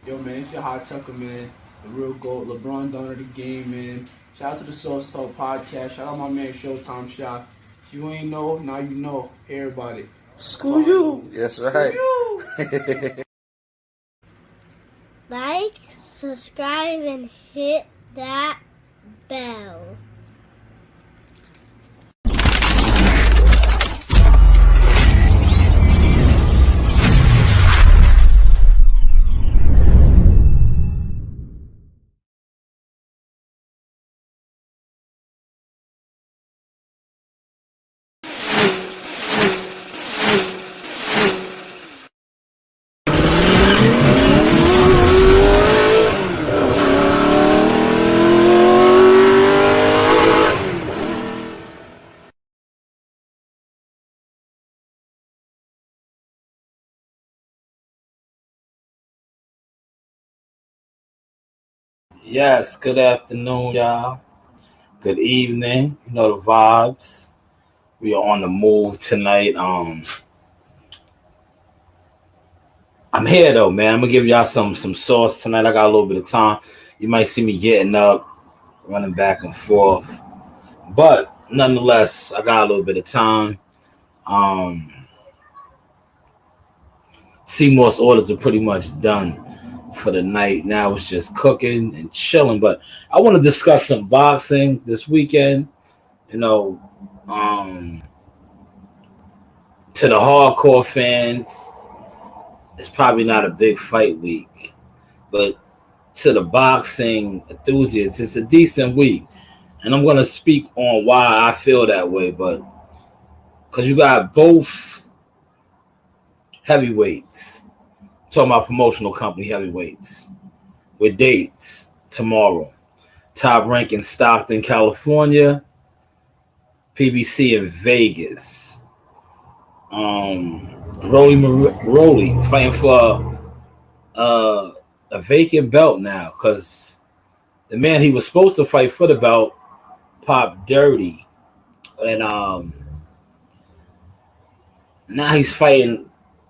Yo, man, it's your hot tucker, man. The real GOAT, LeBron done of the game, man. Shout out to the Source Talk podcast. Shout out my man Showtime Shot. If you ain't know, now you know. Hear about it. Screw you. That's right. Like, subscribe, and hit that bell. Yes, good afternoon, y'all. Good evening. You know the vibes. We are on the move tonight. I'm here though, man. I'm gonna give y'all some sauce tonight. I got a little bit of time. You might see me getting up, running back and forth. But nonetheless, I got a little bit of time. Seymour's orders are pretty much done for the night. Now it's just cooking and chilling. But I want to discuss some boxing this weekend. You know, to the hardcore fans, it's probably not a big fight week. But to the boxing enthusiasts, it's a decent week. And I'm going to speak on why I feel that way. But because you got both heavyweights, talking about promotional company heavyweights, with dates tomorrow. Toprank in Stockton, California. PBC in Vegas. Rolly fighting for a vacant belt now because the man he was supposed to fight for the belt popped dirty. And now he's fighting.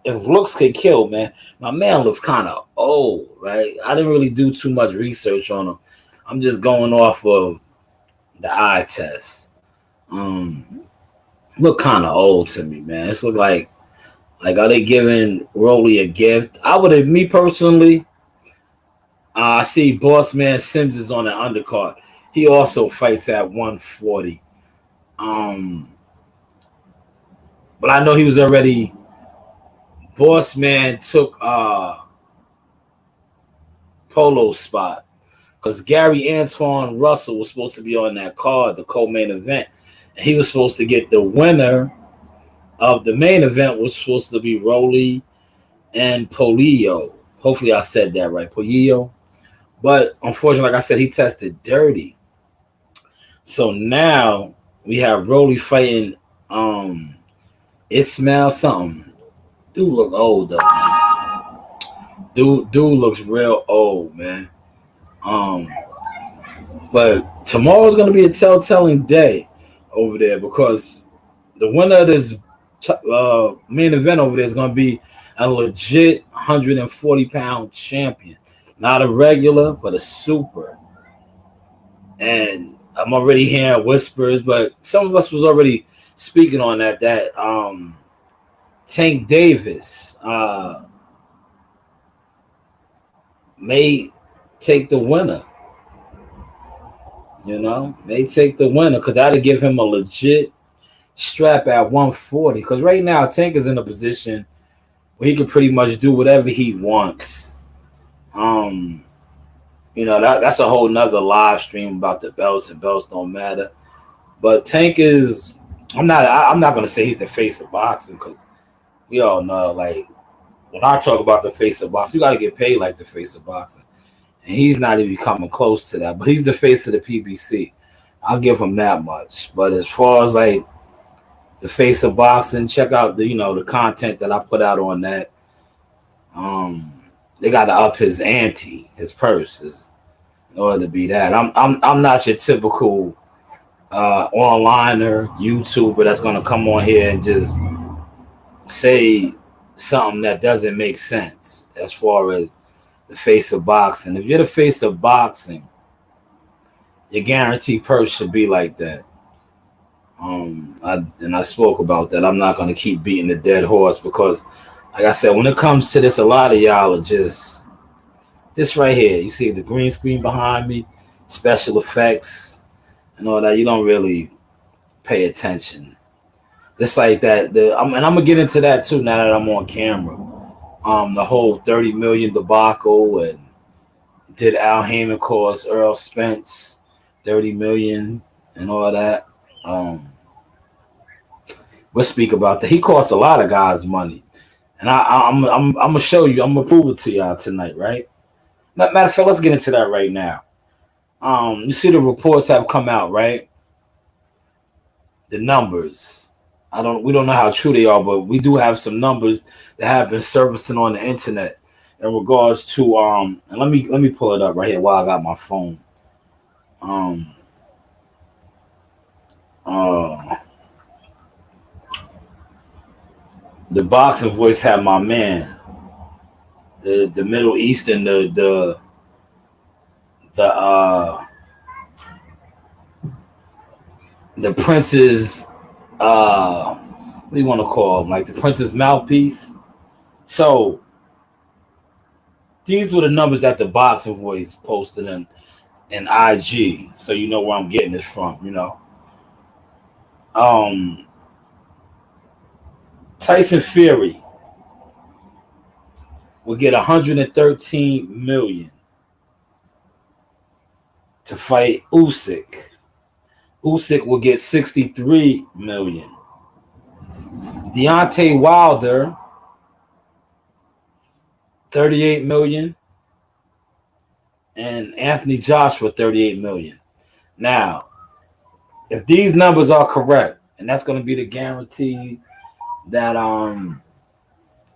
If looks could kill, man, my man looks kind of old, right? I didn't really do too much research on him. I'm just going off of the eye test. Look kind of old to me, man. It's look like are they giving Rolly a gift? I would have, me personally. I see Boss Man Sims is on the undercard. He also fights at 140. But I know he was already. Boss Man took Polo's spot because Gary Antoine Russell was supposed to be on that card, the co-main event. And he was supposed to get the winner of the main event was supposed to be Rolly and Polillo. Hopefully I said that right, Polillo. But unfortunately, like I said, he tested dirty. So now we have Rolly fighting Ismail something. Dude look old though, man. Dude looks real old, man. But tomorrow's gonna be a telltale day over there because the winner of this main event over there is gonna be a legit 140-pound champion, not a regular, but a super. And I'm already hearing whispers, but some of us was already speaking on that Tank Davis may take the winner. May take the winner because that'll give him a legit strap at 140. Because right now, Tank is in a position where he can pretty much do whatever he wants. That's a whole nother live stream about the belts, and belts don't matter. But Tank is, I'm not going to say he's the face of boxing because we all know, like, when I talk about the face of boxing, you got to get paid like the face of boxing. And he's not even coming close to that. But he's the face of the PBC. I'll give him that much. But as far as, like, the face of boxing, check out the content that I put out on that. They got to up his ante, his purse, in order to be that. I'm not your typical onliner, YouTuber that's going to come on here and just say something that doesn't make sense as far as the face of boxing. If you're the face of boxing, your guaranteed purse should be like that. I spoke about that. I'm not going to keep beating the dead horse because, like I said, when it comes to this, a lot of y'all are just this right here. You see the green screen behind me, special effects and all that. You don't really pay attention. Just like that. And I'm gonna get into that too now that I'm on camera. The whole 30 million debacle, and did Al Heyman cost Earl Spence 30 million and all that. We'll speak about that. He cost a lot of guys money, and I'm gonna show you. I'm gonna prove it to y'all tonight, right? Matter of fact, let's get into that right now. You see the reports have come out, right? The numbers. We don't know how true they are, but we do have some numbers that have been surfacing on the internet in regards to and let me pull it up right here while I got my phone. The boxing voice had my man, the Middle Eastern, the prince's what do you want to call him? Like the prince's mouthpiece. So these were the numbers that the boxing voice posted in IG. So you know where I'm getting this from, you know. Tyson Fury will get 113 million to fight Usyk. Usyk will get 63 million. Deontay Wilder, 38 million. And Anthony Joshua, 38 million. Now, if these numbers are correct, and that's going to be the guarantee that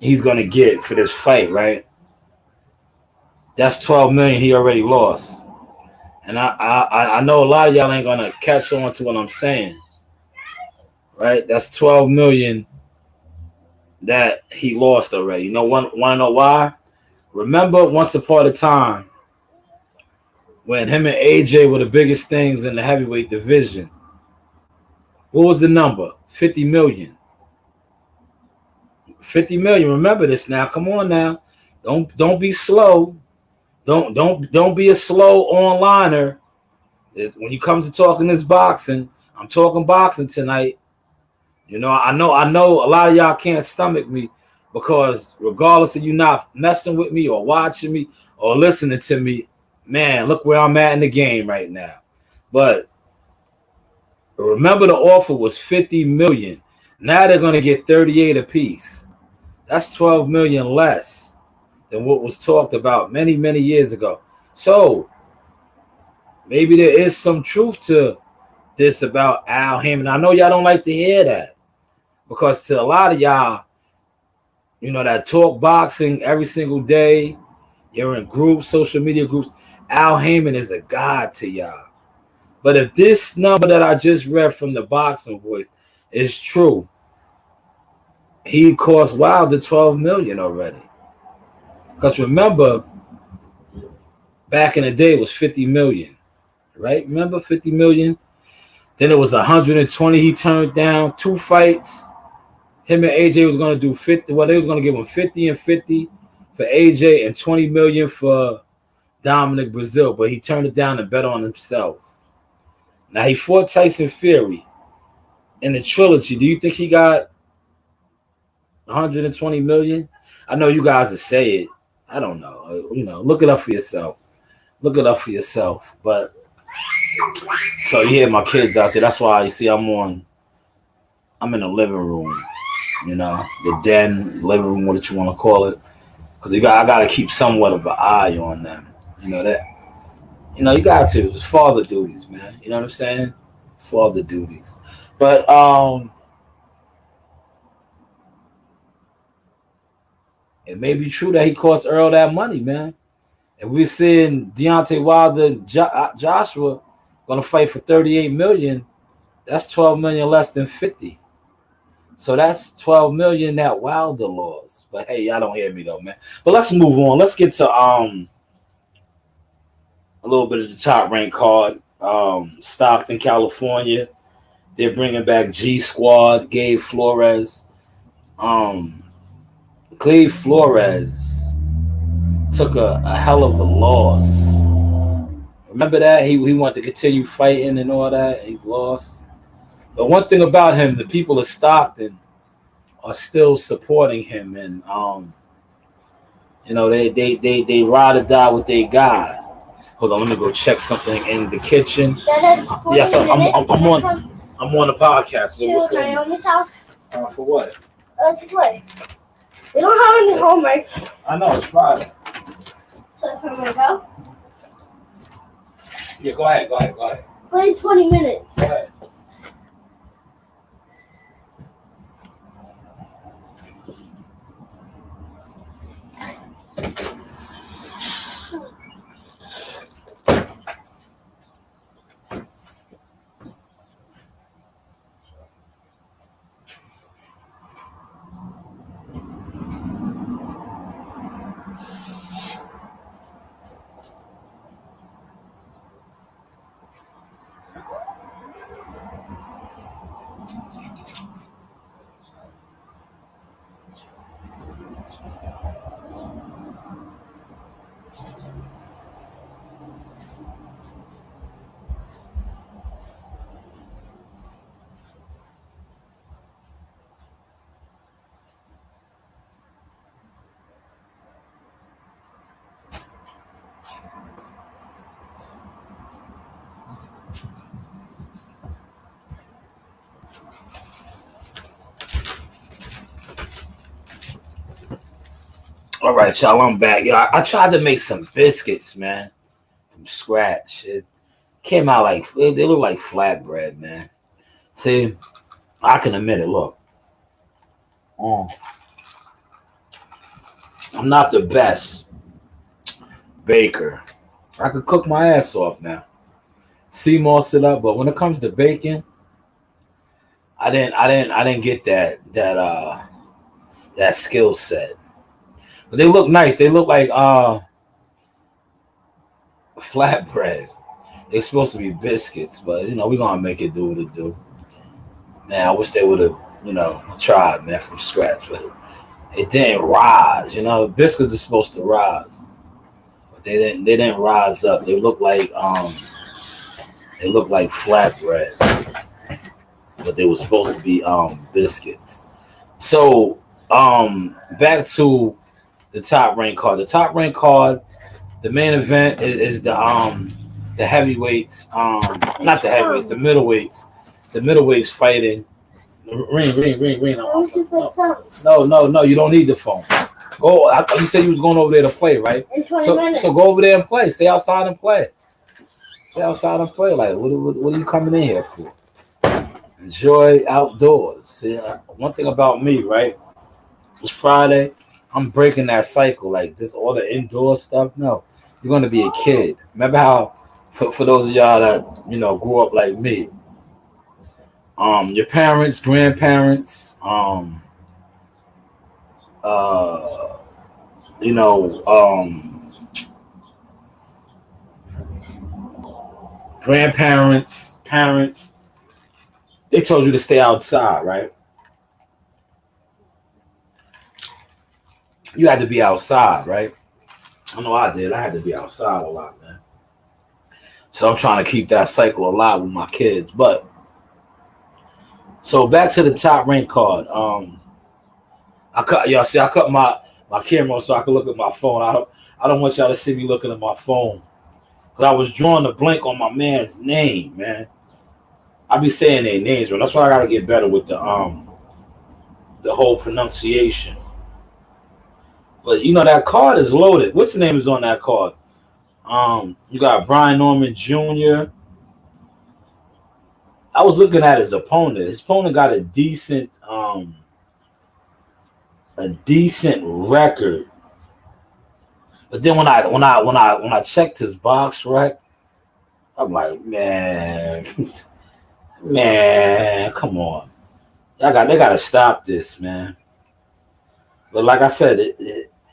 he's going to get for this fight, right? That's 12 million he already lost. And I know a lot of y'all ain't going to catch on to what I'm saying, right? That's 12 million that he lost already. You know, want to know why? Remember once upon a time when him and AJ were the biggest things in the heavyweight division. What was the number? 50 million. 50 million. Remember this now. Come on now. Don't be slow. Don't be a slow onliner. When you come to talking this boxing, I'm talking boxing tonight. You know a lot of y'all can't stomach me because regardless of you not messing with me or watching me or listening to me, man, look where I'm at in the game right now. But remember the offer was 50 million. Now they're going to get 38 apiece. That's 12 million less than what was talked about many, many years ago. So maybe there is some truth to this about Al Heyman. I know y'all don't like to hear that because to a lot of y'all, you know, that talk boxing every single day, you're in groups, social media groups, Al Heyman is a god to y'all. But if this number that I just read from the boxing voice is true, he cost Wilder 12 million already. Because remember, back in the day it was 50 million, right? Remember 50 million? Then it was 120 he turned down, 2 fights. Him and AJ was going to do 50. Well, they was going to give him 50 and 50 for AJ and 20 million for Dominic Brazil, but he turned it down and bet on himself. Now he fought Tyson Fury in the trilogy. Do you think he got 120 million? I know you guys will say it. I don't know. You know, look it up for yourself. Look it up for yourself. But so you hear my kids out there. That's why you see I'm in the living room. You know, the den, living room, what you want to call it, because I got to keep somewhat of an eye on them. You know that. You know, you got to. It's father duties, man. You know what I'm saying? Father duties. But it may be true that he cost Earl that money, man. If we're seeing Deontay Wilder, Joshua going to fight for 38 million, that's 12 million less than 50. So that's 12 million that Wilder lost. But hey, y'all don't hear me though, man. But let's move on. Let's get to a little bit of the Top Rank card. Stockton, California. They're bringing back G Squad, Gabe Flores. Gabe Flores took a hell of a loss. Remember that? He wanted to continue fighting and all that. He lost. But one thing about him, the people of Stockton are still supporting him, and they ride or die with their guy. Hold on, let me go check something in the kitchen. Yes, I'm on the podcast. To Naomi's house. For what? To play. We don't have any homework. I know, it's Friday. So can we go? Yeah, go ahead. Play 20 minutes. Go ahead. All right, y'all, I'm back. Yo, I tried to make some biscuits, man, from scratch. It came out like, they look like flatbread, man. See, I can admit it. Look, I'm not the best baker. I could cook my ass off now. CMOS it up, but when it comes to baking, I didn't get that skill set. But they look nice. They look like flatbread. They're supposed to be biscuits, but we're gonna make it do what it do. Man, I wish they would have, tried, man, from scratch, but it didn't rise. Biscuits are supposed to rise, but they didn't rise up. They look like flatbread, but they were supposed to be biscuits. So back to the Top Rank card. The Top Rank card, the main event is the heavyweights, not the heavyweights, the middleweights. The middleweights fighting. Ring. No, you don't need the phone. Go. I thought you said you was going over there to play, right? In 20 minutes. So go over there and play. Stay outside and play. Like, what are you coming in here for? Enjoy outdoors. See, one thing about me, right? It's Friday. I'm breaking that cycle. Like this, all the indoor stuff. No, you're gonna be a kid. Remember how, for those of y'all that grew up like me, your parents, grandparents, grandparents, parents, they told you to stay outside, right? You had to be outside, right? I know I did. I had to be outside a lot, man. So I'm trying to keep that cycle alive with my kids. But so back to the Top Rank card. I cut my camera so I can look at my phone. I don't want y'all to see me looking at my phone. Cause I was drawing a blank on my man's name, man. I be saying their names, bro. That's why I gotta get better with the whole pronunciation. But that card is loaded. What's the name is on that card? You got Brian Norman Jr. I was looking at his opponent. His opponent got a decent record. But then when I checked his box rec, I'm like, man, come on. They gotta stop this, man. But like I said,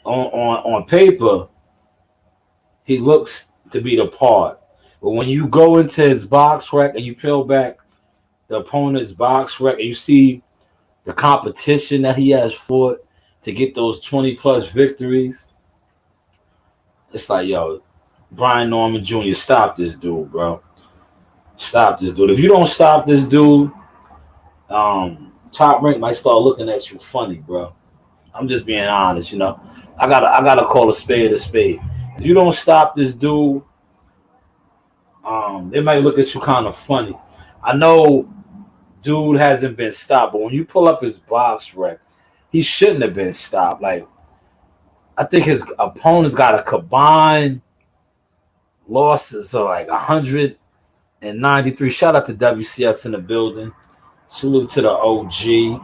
on paper, he looks to be the part. But when you go into his box rec and you peel back the opponent's box rec and you see the competition that he has fought to get those 20 plus victories, it's like, yo, Brian Norman Jr., stop this dude, bro. Stop this dude. If you don't stop this dude, Top Rank might start looking at you funny, bro. I'm just being honest, you know. I gotta call a spade a spade. If you don't stop this dude, they might look at you kind of funny. I know dude hasn't been stopped, but when you pull up his box rec, he shouldn't have been stopped. Like, I think his opponents got a combined losses of like 193. Shout out to WCS in the building. Salute to the OG.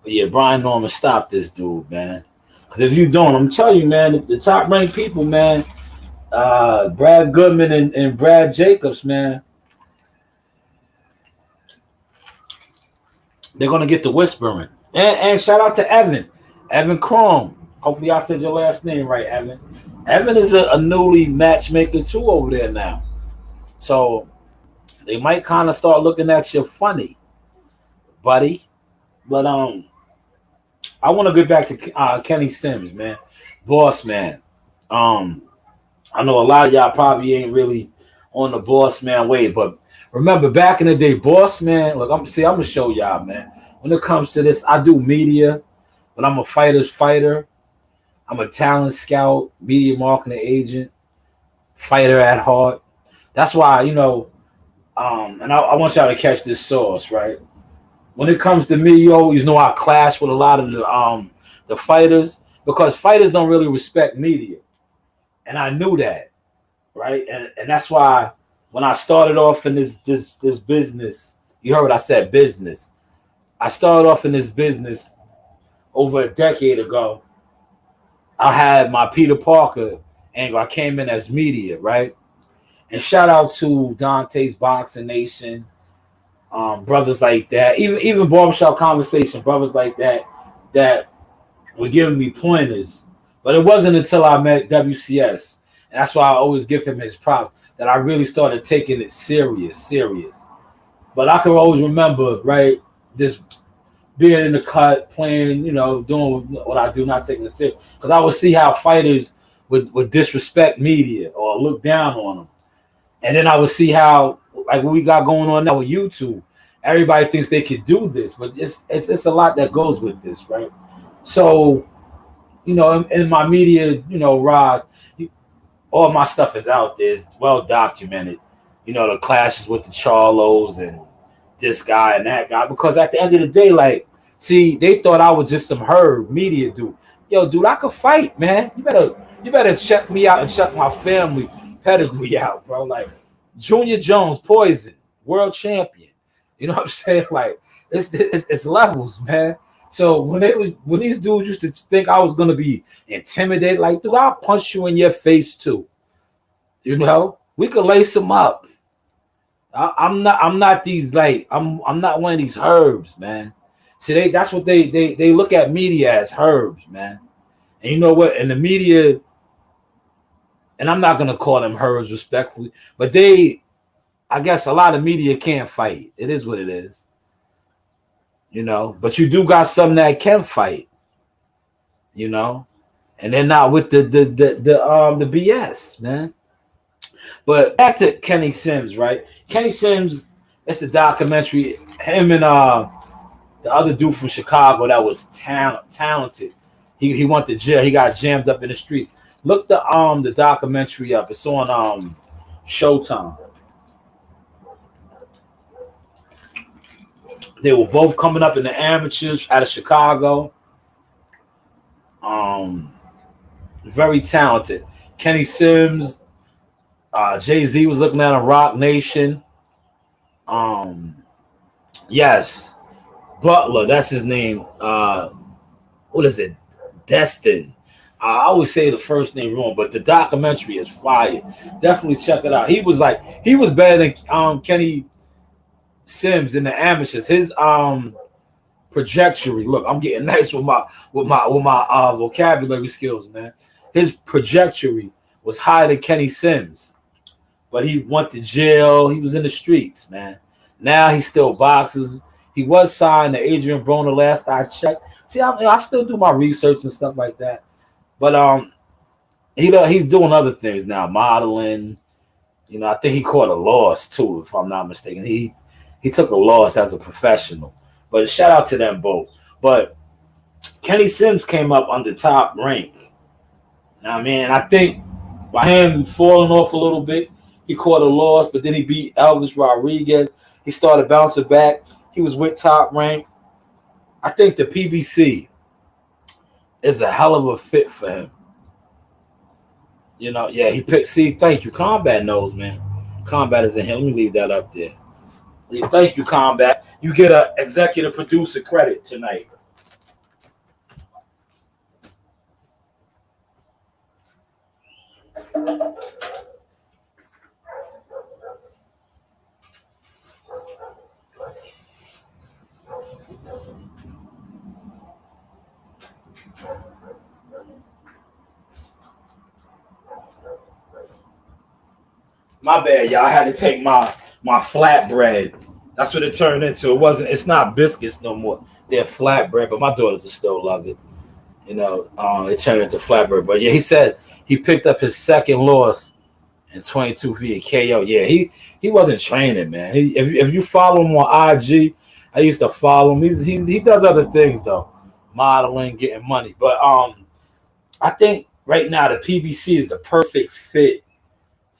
But yeah, Brian Norman, stop this dude, man. Because if you don't, I'm telling you, man, the top ranked people, man, Brad Goodman and Brad Jacobs, man, they're gonna get the whispering. And shout out to Evan Chrome. Hopefully I said your last name right, Evan. Evan is a newly matchmaker too over there now. So they might kind of start looking at you funny, buddy. But I want to get back to Kenny Sims, man. Boss man. I know a lot of y'all probably ain't really on the boss man wave, but remember back in the day, boss man, look, I'm gonna show y'all, man. When it comes to this, I do media, but I'm a fighter's fighter. I'm a talent scout, media marketing agent, fighter at heart. That's why, you know, and I want y'all to catch this sauce, right? When it comes to me, you always know I clash with a lot of the fighters because fighters don't really respect media. And I knew that, right? And that's why when I started off in this business, you heard what I said, business. I started off in this business over a decade ago. I had my Peter Parker angle. I came in as media, right? And shout out to Dante's Boxing Nation, brothers like that, even Barbershop Conversation, brothers like that were giving me pointers. But it wasn't until I met WCS, and that's why I always give him his props, that I really started taking it serious. But I can always remember, right, just being in the cut, playing, you know, doing what I do, not taking it serious. Because I would see how fighters would disrespect media or look down on them. And then I would see how, like what we got going on now with YouTube, everybody thinks they could do this, but it's a lot that goes with this, right? So, you know, in my media, you know, rise, all my stuff is out there. It's well documented. You know, the clashes with the Charlos and this guy and that guy. Because at the end of the day, like, see, they thought I was just some herb media dude. Yo, dude, I could fight, man. You better check me out and check my family pedigree out, bro. Like, Junior Jones, Poison, world champion. You know what I'm saying? Like, it's levels, man. So when these dudes used to think I was gonna be intimidated, like, dude, I'll punch you in your face too. You know, we could lace them up. I'm not these, like, I'm not one of these herbs, man. See, that's what they look at media as, herbs, man. And you know what? In the media, and I'm not gonna call them herbs respectfully, but I guess a lot of media can't fight. It is what it is. You know, but you do got some that can fight, you know, and they're not with the BS, man. But back to Kenny Sims, right? Kenny Sims, it's a documentary. Him and the other dude from Chicago that was talented. He went to jail. He got jammed up in the street. Look the documentary up. It's on Showtime. They were both coming up in the amateurs out of Chicago. Very talented. Kenny Sims, Jay-Z was looking at him, Rock Nation. Yes, Butler, that's his name. What is it? Destin. I always say the first name wrong, but the documentary is fire. Definitely check it out. He was better than Kenny Sims in the amateurs. His trajectory. Look, I'm getting nice with my vocabulary skills, man. His trajectory was higher than Kenny Sims, but he went to jail. He was in the streets, man. Now he still boxes. He was signed to Adrian Broner last I checked. See, I still do my research and stuff like that, but he's doing other things now, modeling. You know, I think he caught a loss too, if I'm not mistaken. He took a loss as a professional. But shout out to them both. But Kenny Sims came up under Top Rank. Now, man, I think by him falling off a little bit, he caught a loss, but then he beat Elvis Rodriguez. He started bouncing back. He was with Top Rank. I think the PBC is a hell of a fit for him. You know, yeah, he picked. See, thank you. Combat knows, man. Combat is in here. Let me leave that up there. Thank you, Combat. You get an executive producer credit tonight. My bad, y'all. I had to take my flatbread. That's what it turned into. It's not biscuits no more. They're flatbread, but my daughters will still love it. You know, it turned into flatbread. But yeah, he said he picked up his second loss in 22 via KO. Yeah, he wasn't training, man. If you follow him on IG, I used to follow him. He does other things though, modeling, getting money. But I think right now the PBC is the perfect fit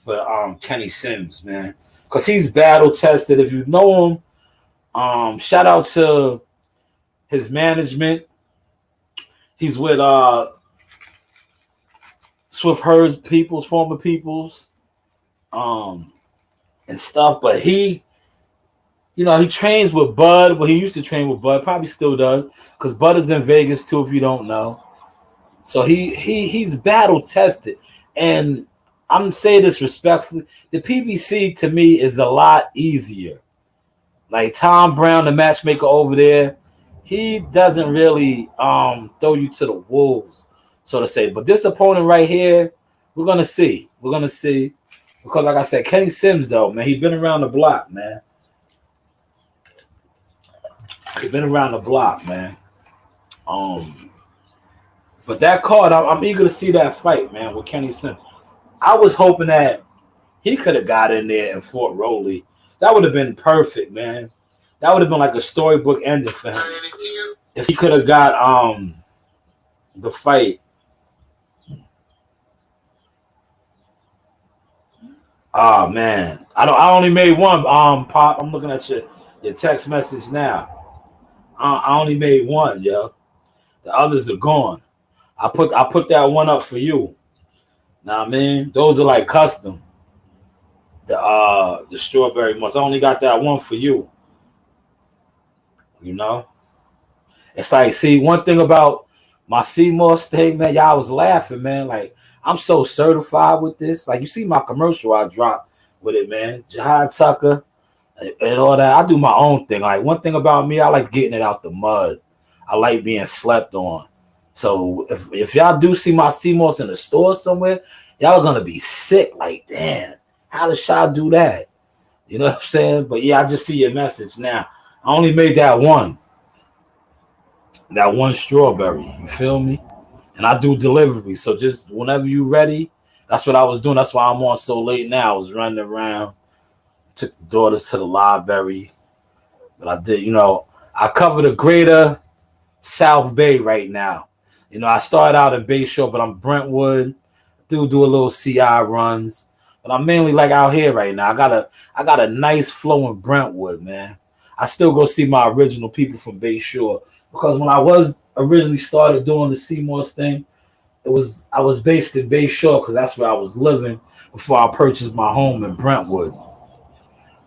for Kenny Sims, man, because he's battle tested. If you know him, shout out to his management. He's with Swift Herd's peoples, former peoples, and stuff. But he trains with Bud. Well, he used to train with Bud, probably still does, because Bud is in Vegas too, if you don't know. So he's battle tested. And I'm saying this respectfully, the PBC to me is a lot easier. Like Tom Brown, the matchmaker over there, he doesn't really throw you to the wolves, so to say. But this opponent right here, we're gonna see. We're gonna see. Because like I said, Kenny Sims, though, man, he's been around the block, man. He's been around the block, man. But that card, I'm eager to see that fight, man, with Kenny Sims. I was hoping that he could have got in there and fought Rolly. That would have been perfect, man. That would have been like a storybook ending for him. If he could have got the fight. Oh man. I only made one, Pop. I'm looking at your text message now. I only made one, yo. The others are gone. I put that one up for you. Nah, man, those are like custom. The strawberry mousse. I only got that one for you. You know, it's like, see, one thing about my Seymour steak, man, y'all was laughing, man. Like, I'm so certified with this. Like, you see my commercial I dropped with it, man. Jihad Tucker and all that. I do my own thing. Like, one thing about me, I like getting it out the mud. I like being slept on. So if y'all do see my CMOS in the store somewhere, y'all are gonna be sick. Like, damn, how does Shaw do that? You know what I'm saying? But yeah, I just see your message now. I only made that one strawberry. You feel me? And I do delivery. So just whenever you ready, that's what I was doing. That's why I'm on so late now. I was running around, took daughters to the library. But I did, I cover the greater South Bay right now. I started out in Bayshore, but I'm Brentwood. Do a little CI runs. But I'm mainly like out here right now. I got a nice flow in Brentwood, man. I still go see my original people from Bayshore. Because when I was originally started doing the Seymour's thing, I was based in Bayshore because that's where I was living before I purchased my home in Brentwood. You know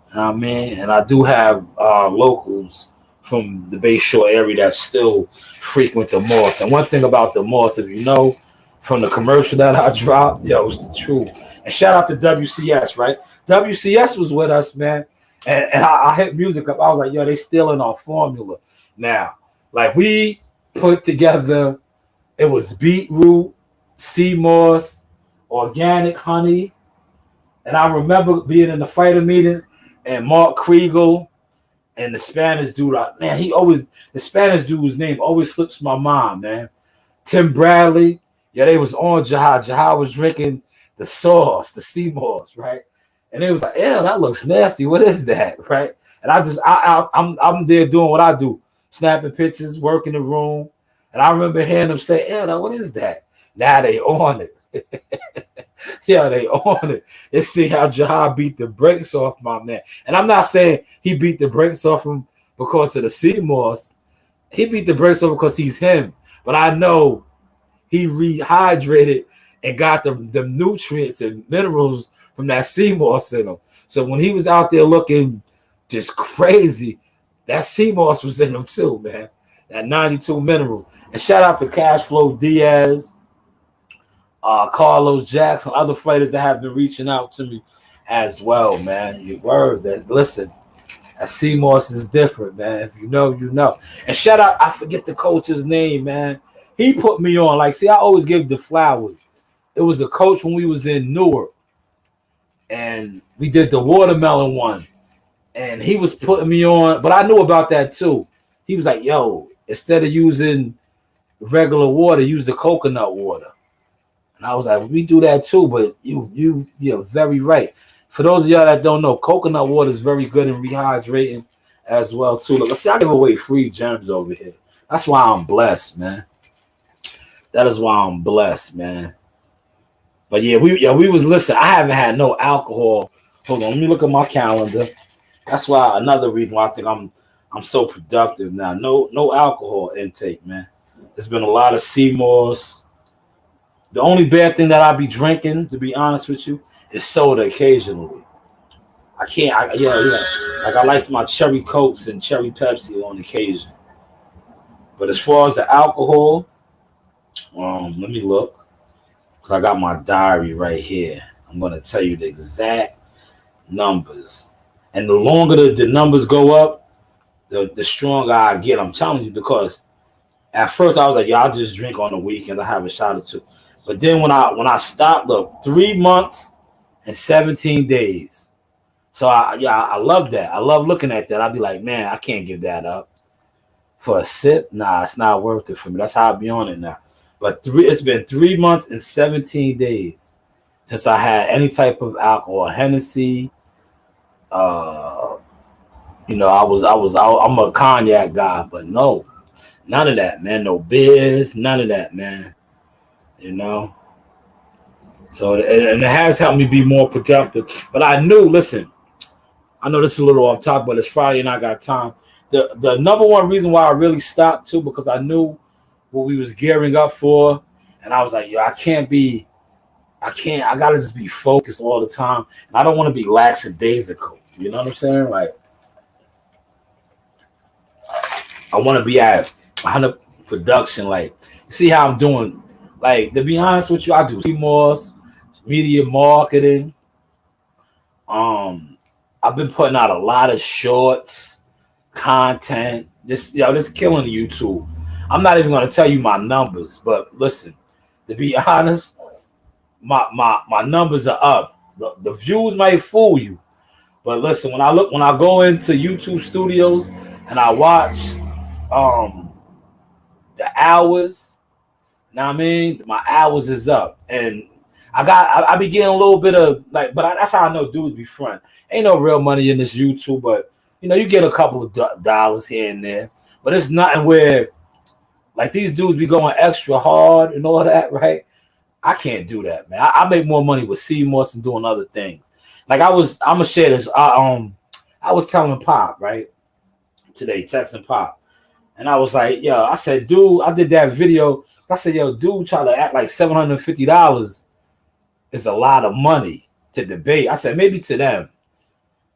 what I mean? And I do have locals from the Bayshore area that still frequent the Moss. And one thing about the Moss, if you know from the commercial that I dropped, it was the truth. And shout out to WCS, right? WCS was with us, man. And I hit music up. I was like, yo, they stealing our formula now. Like we put together, it was beetroot, sea moss, organic honey. And I remember being in the fighter meetings and Mark Kriegel and the Spanish dude. Man, the Spanish dude's name always slips my mind, man. Tim Bradley. Yeah, they was on Jahad. Jahad was drinking the sauce, the sea moss, right? And they was like, yeah, that looks nasty. What is that? Right? And I'm there doing what I do, snapping pictures, working the room. And I remember hearing them say, yeah, what is that? Now they on it. Yeah, they on it. Let's see how Jahad beat the brakes off my man. And I'm not saying he beat the brakes off him because of the sea moss. He beat the brakes off because he's him. But I know he rehydrated and got the nutrients and minerals from that sea moss in him. So when he was out there looking just crazy, that sea moss was in him too, man. That 92 minerals. And shout out to Cashflow Diaz, Carlos Jackson, other fighters that have been reaching out to me as well, man. You word that. Listen, that sea moss is different, man. If you know, you know. And shout out, I forget the coach's name, man. He put me on. Like, see, I always give the flowers. It was a coach when we was in Newark. And we did the watermelon one. And he was putting me on. But I knew about that too. He was like, yo, instead of using regular water, use the coconut water. And I was like, we do that too. But you're very right. For those of y'all that don't know, coconut water is very good in rehydrating as well too. Look, see, I give away free gems over here. That's why I'm blessed, man. That is why I'm blessed, man. But we was listening. I haven't had no alcohol. Hold on, let me look at my calendar. That's why another reason why I think I'm so productive now. No alcohol intake, man. There's been a lot of sea moss. The only bad thing that I be drinking, to be honest with you, is soda occasionally. I can't. Like I like my cherry Cokes and cherry Pepsi on occasion. But as far as the alcohol, let me look. Because I got my diary right here. I'm going to tell you the exact numbers. And the longer the numbers go up, the stronger I get. I'm telling you, because at first I was like, I'll just drink on the weekend. I have a shot or two. But then when I stopped, look, 3 months and 17 days. So I love that. I love looking at that. I'd be like, man, I can't give that up. For a sip, nah, it's not worth it for me. That's how I be on it now. But it's been 3 months and 17 days since I had any type of alcohol, Hennessy. I'm a cognac guy, but no, none of that, man. No beers, none of that, man. You know. So and it has helped me be more productive. But I knew, listen, I know this is a little off topic, but it's Friday and I got time. The number one reason why I really stopped too, because I knew what we was gearing up for, and I was like, I gotta just be focused all the time, and I don't want to be lackadaisical. You know what I'm saying? Like, I want to be at 100 production. Like, see how I'm doing. Like, to be honest with you, I do more media marketing. I've been putting out a lot of shorts, content, just killing the YouTube. I'm not even going to tell you my numbers, but listen, to be honest, my numbers are up. The views might fool you, but listen, when I go into YouTube studios and I watch the hours, you know what I mean? My hours is up, and I be getting a little bit of like, but that's how I know dudes be front. Ain't no real money in this YouTube, but you get a couple of dollars here and there, but it's nothing where like these dudes be going extra hard and all that, right? I can't do that, man. I make more money with CMOS and doing other things. Like I'm gonna share this. I was telling Pop, right, today, texting Pop, and I was like, yo, I said, dude, I did that video. I said, yo, dude, try to act like $750 is a lot of money to debate. I said, maybe to them.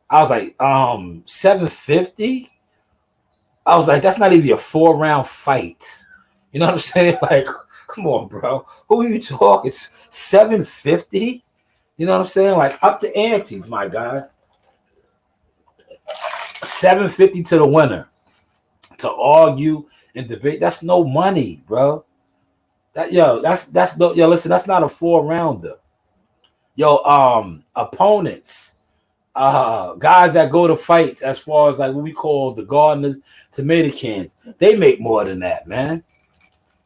I was like, $750? I was like, that's not even a 4-round fight. You know what I'm saying? Like, come on, bro. Who are you talking? It's $750? You know what I'm saying? Like, up the antes, my guy. $750 to the winner to argue and debate. That's no money, bro. That's no, yo, listen, that's not a 4-rounder. Yo, opponents, guys that go to fights, as far as like what we call the gardeners, tomato cans, they make more than that, man.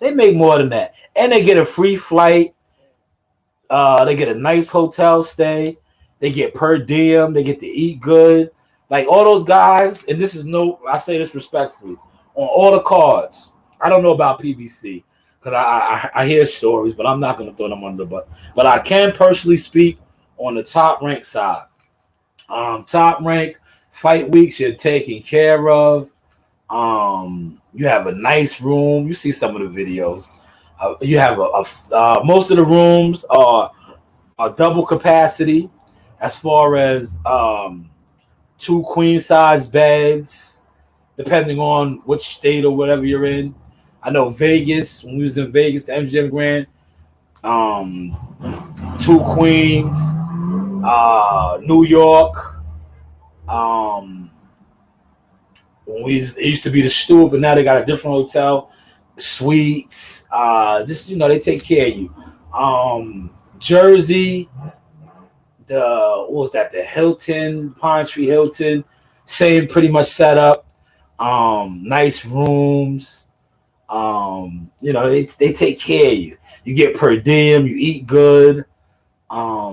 They make more than that. And they get a free flight. They get a nice hotel stay. They get per diem. They get to eat good. Like all those guys, and this is I say this respectfully, on all the cards. I don't know about PBC because I hear stories, but I'm not going to throw them under the bus. But I can personally speak on the Top Rank side. Top Rank fight weeks you're taken care of. You have a nice room. You see some of the videos. You have most of the rooms are double capacity, as far as 2 queen size beds, depending on which state or whatever you're in. I know Vegas, when we was in Vegas, the MGM Grand, 2 queens. New York, it used to be the Stewart, but now they got a different hotel, suites. Just they take care of you. Jersey, what was that? The Hilton, Pine Tree Hilton, same pretty much setup. Nice rooms. They take care of you. You get per diem. You eat good.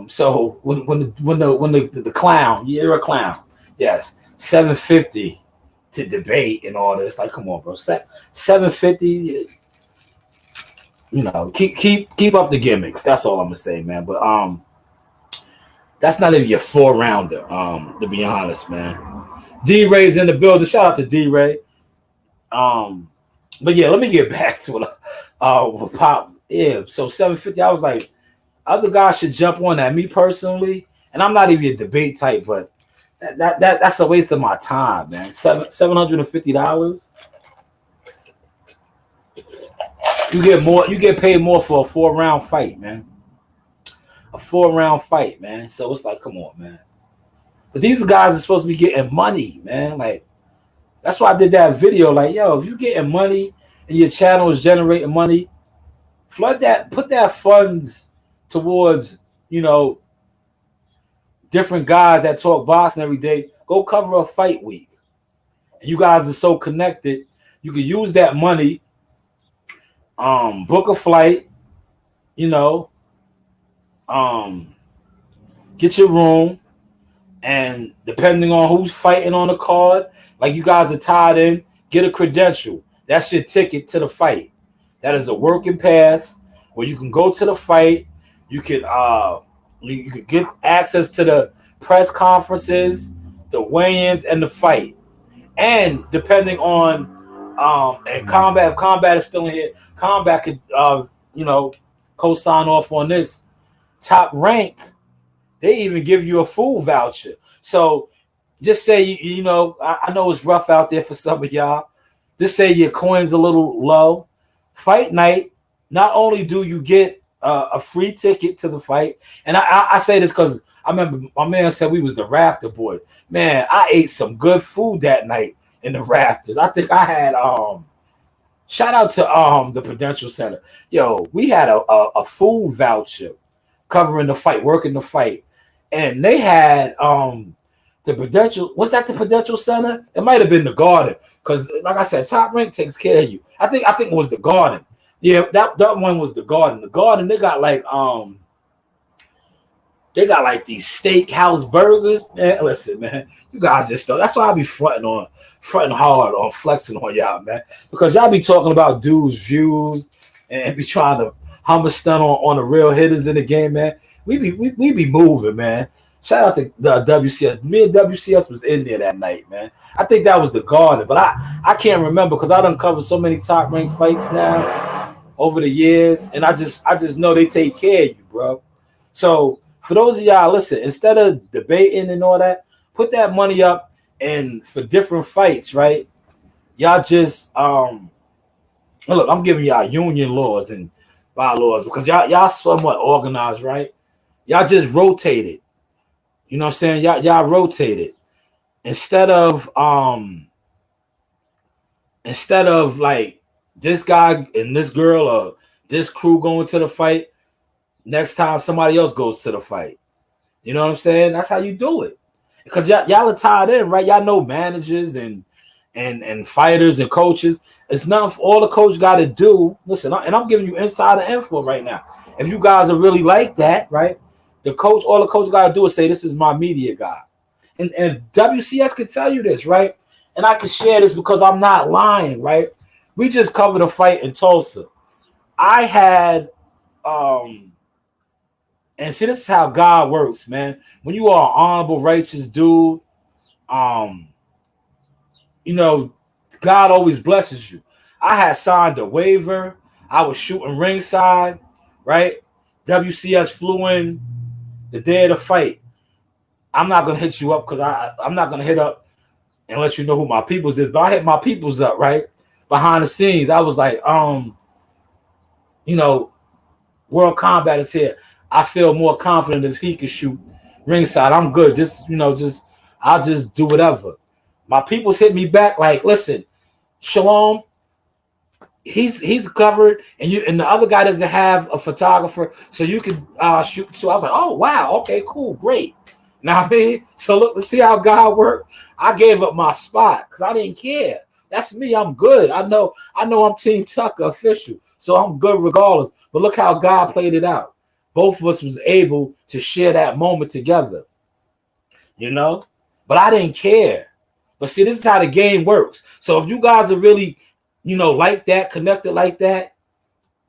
So when the clown, you're a clown. Yes, $750 to debate and all this. Like, come on, bro. $750. Keep up the gimmicks. That's all I'm gonna say, man. But that's not even your 4-rounder. To be honest, man. D-Ray's in the building. Shout out to D-Ray. But yeah, let me get back to it. Pop. Yeah. So $750. I was like, other guys should jump on that. Me personally, and I'm not even a debate type, but that's a waste of my time, man. $750. You get more. You get paid more for a 4-round fight, man. A 4-round fight, man. So it's like, come on, man. But these guys are supposed to be getting money, man. Like, that's why I did that video. Like, yo, if you're getting money and your channel is generating money, flood that. Put that funds towards, different guys that talk boxing every day. Go cover a fight week. And you guys are so connected. You can use that money, book a flight, get your room, and depending on who's fighting on the card, like you guys are tied in, get a credential. That's your ticket to the fight. That is a working pass where you can go to the fight. You can get access to the press conferences, the weigh-ins, and the fight. And depending on and Combat, if Combat is still in here, Combat could co-sign off on this. Top Rank, they even give you a food voucher. So just say I know it's rough out there for some of y'all. Just say your coin's a little low. Fight night, not only do you get a free ticket to the fight, and I say this because I remember my man said we was the Rafter Boys. Man, I ate some good food that night in the Rafters. I think I had shout out to the Prudential Center. Yo, we had a food voucher covering the fight, working the fight, and they had the Prudential. Was that the Prudential Center? It might have been the Garden, because like I said, Top Rank takes care of you. I think it was the Garden. Yeah, that one was the Garden. The Garden, they got like these steakhouse burgers. Man, listen, man, you guys just that's why I be fronting hard on flexing on y'all, man, because y'all be talking about dudes' views and be trying to hummer stun on the real hitters in the game, man. We be moving, man. Shout out to the WCS. Me and WCS was in there that night, man. I think that was the Garden, but I can't remember because I done covered so many Top Rank fights now over the years, and I just know they take care of you, bro. So for those of y'all, listen, instead of debating and all that, put that money up and for different fights, right? Y'all just look, I'm giving y'all union laws and bylaws because y'all somewhat organized, right? Y'all just rotate it. You know what I'm saying? Y'all rotate it. instead of like this guy and this girl or this crew going to the fight, next time somebody else goes to the fight. You know what I'm saying? That's how you do it. Because y'all are tied in, right? Y'all know managers and fighters and coaches. It's not all the coach got to do. Listen, and I'm giving you insider info right now. If you guys are really like that, right? All the coach got to do is say, this is my media guy. And WCS can tell you this, right? And I can share this because I'm not lying, right? We just covered a fight in Tulsa. I had, and see, this is how God works, man. When you are an honorable, righteous dude, you know, God always blesses you. I had signed a waiver. I was shooting ringside, right? WCS flew in the day of the fight. I'm not gonna hit you up because I'm not gonna hit up and let you know who my peoples is, but I hit my peoples up, right? Behind the scenes. I was like, you know, World Combat is here. I feel more confident if he can shoot ringside. I'm good. I'll just do whatever. My peoples hit me back like, listen, Shalom, he's covered, and the other guy doesn't have a photographer, so you can shoot. So I was like, oh wow, okay, cool, great. Now I mean, so look, let's see how God worked. I gave up my spot because I didn't care. That's me. I'm good. I know I'm Team Tucker official, so I'm good regardless. But look how God played it out. Both of us was able to share that moment together, you know. But I didn't care. But see, this is how the game works. So if you guys are really, you know, like that, connected like that,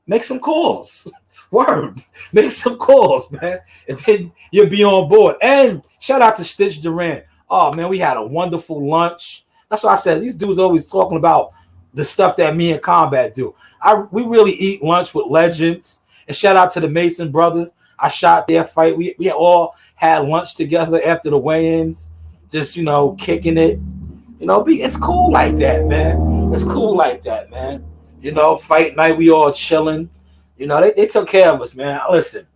make some calls. Word. Make some calls, man. And then you'll be on board. And shout out to Stitch Durant. Oh, man, we had a wonderful lunch. That's why I said these dudes always talking about the stuff that me and Combat do. We really eat lunch with legends. And shout out to the Mason brothers. I shot their fight. We all had lunch together after the weigh-ins. Just, you know, kicking it. You know, it's cool like that, man. It's cool like that, man. You know, fight night, we all chilling. You know, they took care of us, man. Listen,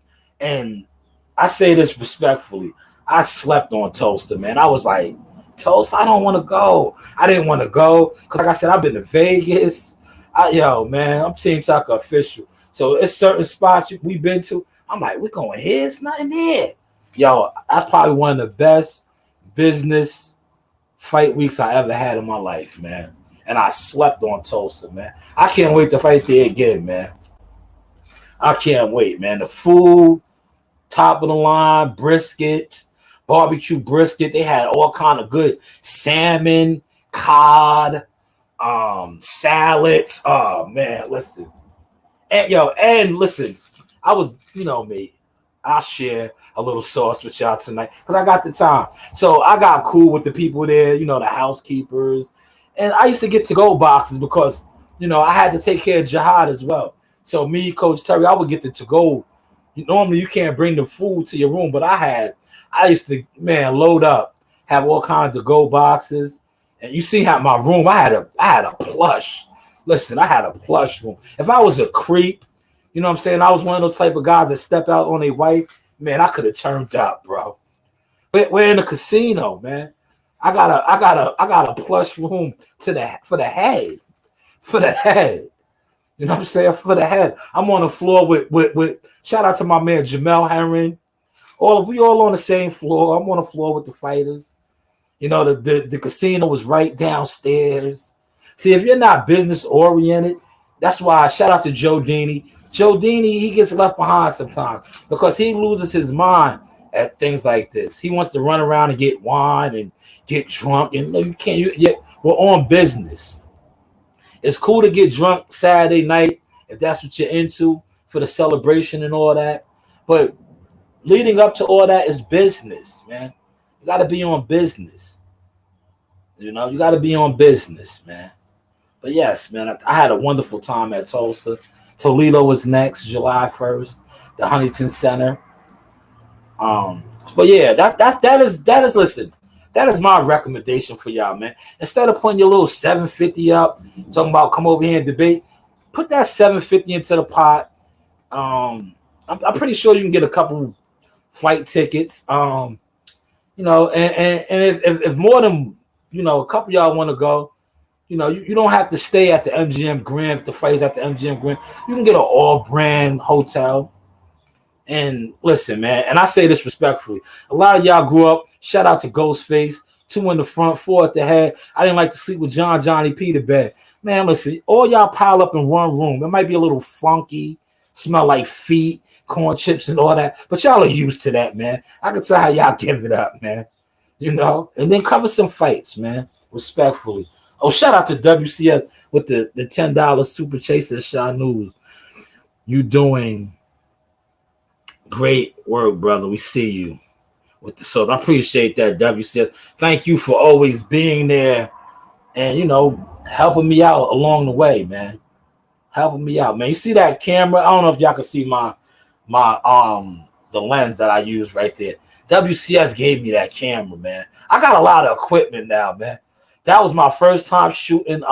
and I say this respectfully. I slept on Tulsa, man. I was like, Tulsa, I don't want to go. I didn't want to go because, like I said, I've been to Vegas. Man, I'm Team Tucker official. So it's certain spots we've been to. I'm like, we're going here. It's nothing here. Yo, that's probably one of the best business fight weeks I ever had in my life, man. And I slept on Tulsa, man. I can't wait to fight there again, man. I can't wait, man. The food, top of the line, brisket, barbecue brisket. They had all kind of good salmon, cod, salads. Oh, man, listen. And listen, I was, you know me, I'll share a little sauce with y'all tonight because I got the time. So I got cool with the people there, you know, the housekeepers. And I used to get to-go boxes because, you know, I had to take care of Jihad as well. So me, Coach Terry, I would get the to-go. Normally you can't bring the food to your room, but I used to, man, load up, have all kinds of to-go boxes. And you see how my room, I had a plush. Listen, I had a plush room. If I was a creep, you know what I'm saying? I was one of those type of guys that step out on a wife. Man, I could have turned up, bro. We're in a casino, man. I got a plush room for the head. For the head. You know what I'm saying? For the head. I'm on the floor with shout out to my man Jamel Herring. We all on the same floor. I'm on the floor with the fighters. You know, the casino was right downstairs. See, if you're not business oriented, that's why shout out to Joe Dini. Joe Dini, he gets left behind sometimes because he loses his mind at things like this. He wants to run around and get wine and get drunk, and you can't. We're on business. It's cool to get drunk Saturday night if that's what you're into for the celebration and all that. But leading up to all that is business, man. You got to be on business. You know, you got to be on business, man. But yes, man, I had a wonderful time at Tulsa. Toledo was next, July 1st, the Huntington Center. But yeah, that is listen, that is my recommendation for y'all, man. Instead of putting your little 750 up, talking about come over here and debate, put that 750 into the pot. I'm pretty sure you can get a couple flight tickets. You know, and if more than a couple of y'all want to go, you don't have to stay at the MGM Grand if the fight's at the MGM Grand. You can get an all brand hotel. And listen, man, and I say this respectfully. A lot of y'all grew up, shout out to Ghostface, 2 in the front, 4 at the head. I didn't like to sleep with Johnny P to bed. Man, listen, all y'all pile up in one room. It might be a little funky, smell like feet, corn chips and all that, but y'all are used to that, man. I can tell how y'all give it up, man. And then cover some fights, man, respectfully. Oh, shout out to WCS with the $10 super chaser, Shaw News. You doing great work, brother. We see you with the sauce. I appreciate that, WCS. Thank you for always being there and, helping me out along the way, man. Helping me out, man. You see that camera? I don't know if y'all can see my the lens that I use right there. WCS gave me that camera, man. I got a lot of equipment now, man. That was my first time shooting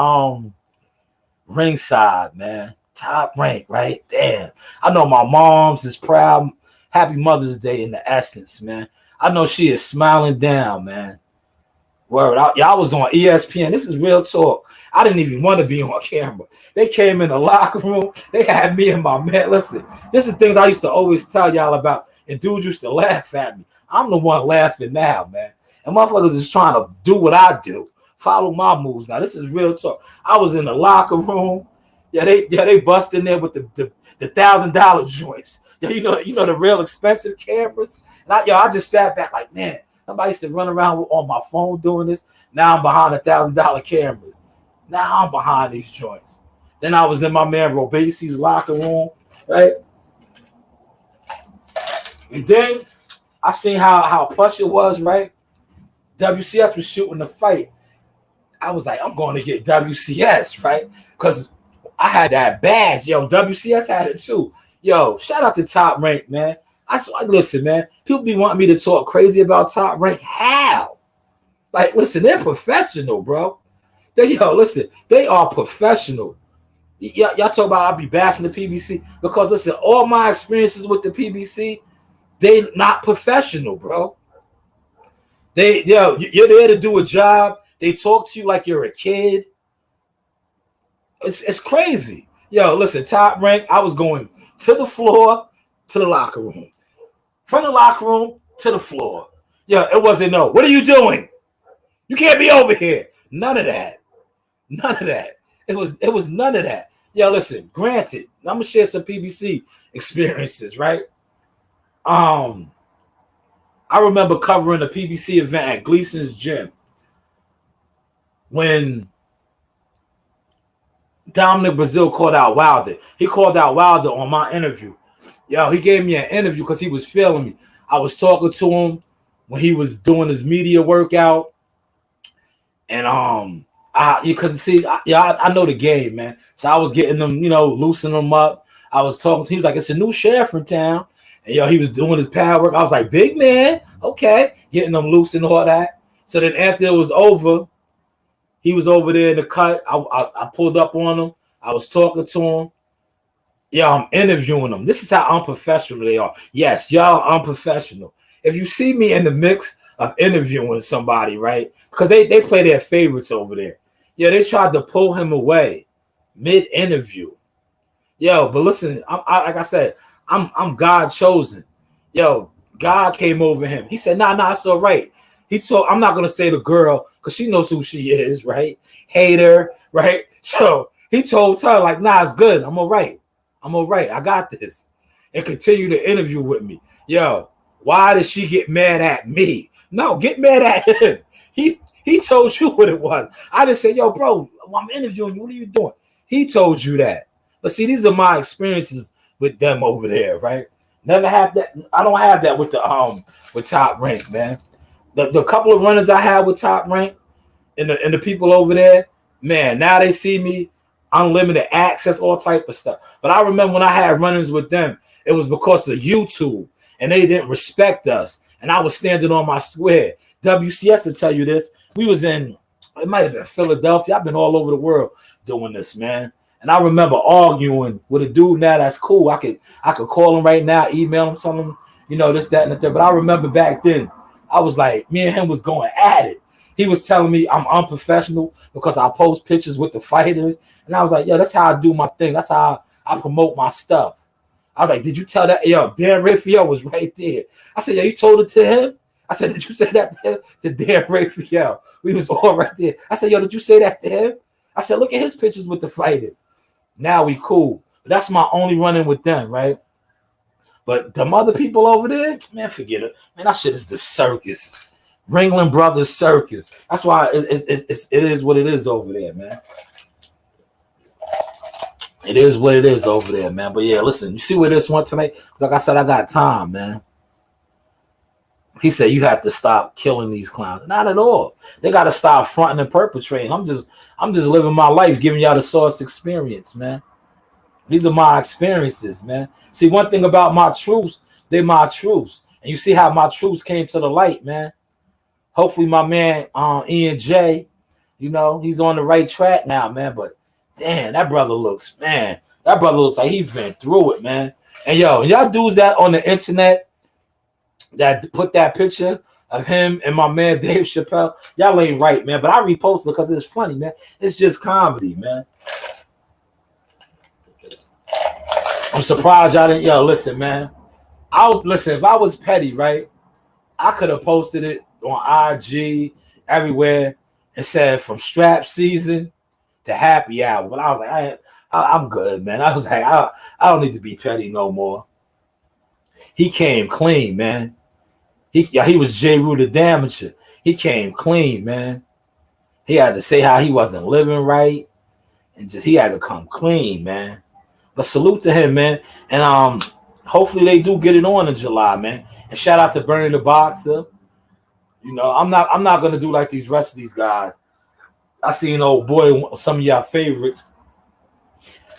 ringside, man. Top rank, right? Damn. I know my mom's is proud. Happy Mother's Day in the essence, man. I know she is smiling down, man. Word. Y'all was on ESPN. This is real talk. I didn't even want to be on camera. They came in the locker room. They had me and my man. Listen, this is things I used to always tell y'all about, and dudes used to laugh at me. I'm the one laughing now, man. And motherfuckers is trying to do what I do. Follow my moves now. This is real talk. I was in the locker room. Yeah, they bust in there with the $1,000 joints. Yeah, you know the real expensive cameras. And I just sat back like, man, somebody used to run around on my phone doing this. Now I'm behind $1,000 cameras. Now I'm behind these joints. Then I was in my man Robesi's locker room, right? And then I seen how plush it was, right? WCS was shooting the fight. I was like, I'm going to get WCS, right? Because I had that badge. Yo, WCS had it too. Yo, shout out to Top Rank, man. Listen, man. People be wanting me to talk crazy about Top Rank. How? Like, listen, they're professional, bro. They are professional. Y'all talk about I'll be bashing the PBC because listen, all my experiences with the PBC, they not professional, bro. You're there to do a job. They talk to you like you're a kid. It's crazy. Yo, listen, Top Rank, I was going to the floor, to the locker room. From the locker room to the floor. Yo, it wasn't no, what are you doing? You can't be over here. None of that. None of that. It was none of that. Yo, listen, granted, I'm going to share some PBC experiences, right? I remember covering a PBC event at Gleason's gym when Dominic Brazil called out Wilder. He called out Wilder on my interview. Yo, he gave me an interview because he was feeling me. I was talking to him when he was doing his media workout. And you could see, I know the game, man. So I was getting them, loosening them up. I was talking to him. He was like, it's a new sheriff in town. And he was doing his power work. I was like, big man, okay. Getting them loose and all that. So then after it was over, he was over there in the cut. I pulled up on him. I was talking to him. Yeah, I'm interviewing them. This is how unprofessional they are. Yes, y'all are unprofessional. If you see me in the mix of interviewing somebody, right? Because they play their favorites over there. Yeah, they tried to pull him away mid-interview. Yo, but listen, like I said, I'm God chosen. Yo, God came over him. He said, nah, it's all right. I'm not gonna say the girl because she knows who she is, right? Hater, right? So he told her, like, nah, it's good. I'm all right. I got this. And continue to interview with me. Yo, why did she get mad at me? No, get mad at him. He told you what it was. I didn't say, yo, bro, I'm interviewing you. What are you doing? He told you that. But see, these are my experiences with them over there, right? Never have that. I don't have that with with Top Rank, man. The couple of runners I had with Top Rank and the people over there, man, now they see me, unlimited access, all type of stuff. But I remember when I had run-ins with them, it was because of YouTube, and they didn't respect us. And I was standing on my square. WCS to tell you this, we was in, it might have been Philadelphia. I've been all over the world doing this, man. And I remember arguing with a dude now that's cool. I could call him right now, email him, tell him, this, that, and the third. But I remember back then, I was like, me and him was going at it. He was telling me I'm unprofessional because I post pictures with the fighters. And I was like, yo, that's how I do my thing. That's how I promote my stuff. I was like, did you tell that? Yo, Dan Raphael was right there. I said, yo, you told it to him? I said, did you say that to him? To Dan Raphael. We was all right there. I said, yo, did you say that to him? I said, look at his pictures with the fighters. Now we cool. But that's my only run-in with them, right? But them other people over there, man, forget it. Man, that shit is the circus. Ringling Brothers Circus. That's why it is what it is over there, man. It is what it is over there, man. But yeah, listen, you see where this went tonight? Like I said, I got time, man. He said you have to stop killing these clowns. Not at all. They got to stop fronting and perpetrating. I'm just living my life, giving y'all the source experience, man. These are my experiences, man. See, one thing about my truths, they're my truths. And you see how my truths came to the light, man. Hopefully my man Ian J, you know, he's on the right track now, man. But damn, that brother looks like he's been through it, man. And yo, y'all dudes that on the internet that put that picture of him and my man Dave Chappelle, y'all ain't right, man. But I reposted it because it's funny, man. It's just comedy, man. I'm surprised y'all didn't. Yo, listen, man. If I was petty, right, I could have posted it on IG everywhere and said from strap season to happy hour. But I was like, I'm good, man. I was like, I don't need to be petty no more. He came clean, man. He was J. Rue the Damager. He came clean, man. He had to say how he wasn't living right, and he had to come clean, man. But salute to him, man. And hopefully they do get it on in July, man. And shout out to Bernie the Boxer. You know, I'm not gonna do like these rest of these guys. I seen old boy, some of y'all favorites.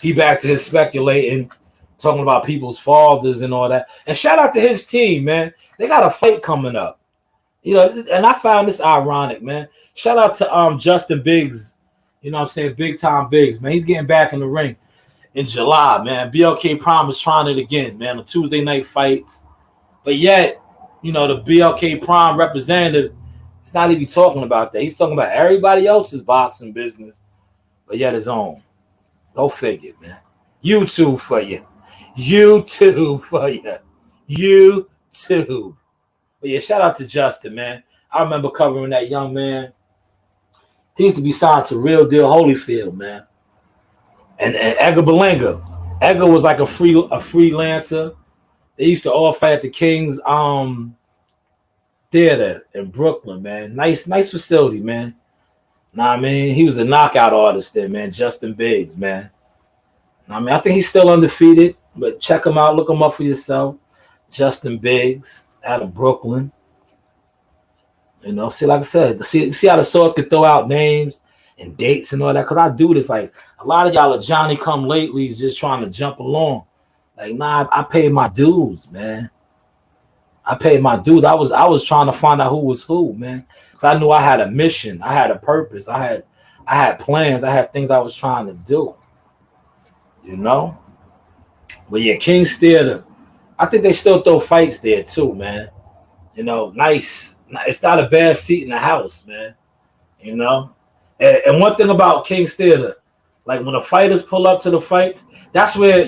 He back to his speculating, talking about people's fathers and all that. And shout out to his team, man. They got a fight coming up. You know, and I found this ironic, man. Shout out to Justin Biggs. You know what I'm saying? Big time Biggs, man. He's getting back in the ring in July, man. BLK Prime is trying it again, man. The Tuesday night fights. But yet, you know, the BLK Prime representative, he's not even talking about that. He's talking about everybody else's boxing business, but yet his own. Go figure, man. YouTube for you. YouTube for you. YouTube. But yeah, shout out to Justin, man. I remember covering that young man. He used to be signed to Real Deal Holyfield, man. And Edgar Berlanga. Edgar was like a freelancer. They used to all fight at the King's Theater in Brooklyn, man. Nice facility, man. Nah, I mean, he was a knockout artist there, man. Justin Biggs, man. I mean, I think he's still undefeated, but check him out. Look him up for yourself. Justin Biggs out of Brooklyn. You know, see, like I said, see how the source could throw out names and dates and all that. Because I do this. Like, a lot of y'all are Johnny come latelys just trying to jump along. Like, nah, I paid my dues, man. I paid my dues. I was trying to find out who was who, man. Because I knew I had a mission. I had a purpose. I had plans. I had things I was trying to do. You know? But yeah, King's Theater, I think they still throw fights there too, man. You know, nice. It's not a bad seat in the house, man. You know? And one thing about King's Theater, like when the fighters pull up to the fights, that's where,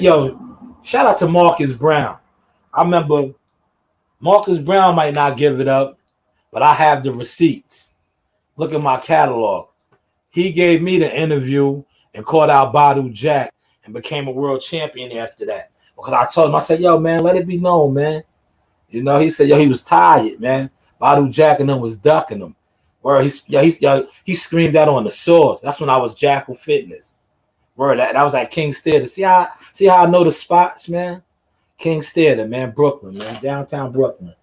shout out to Marcus Brown. I remember Marcus Brown might not give it up, but I have the receipts. Look at my catalog. He gave me the interview and called out Badu Jack and became a world champion after that. Because I told him, I said, yo, man, let it be known, man. You know, he said, he was tired, man. Badu Jack and them was ducking him. Where he screamed that on the source. That's when I was Jackal Fitness. Word, that was at King's Theater. See how I know the spots, man? King's Theater, man, Brooklyn, man, downtown Brooklyn.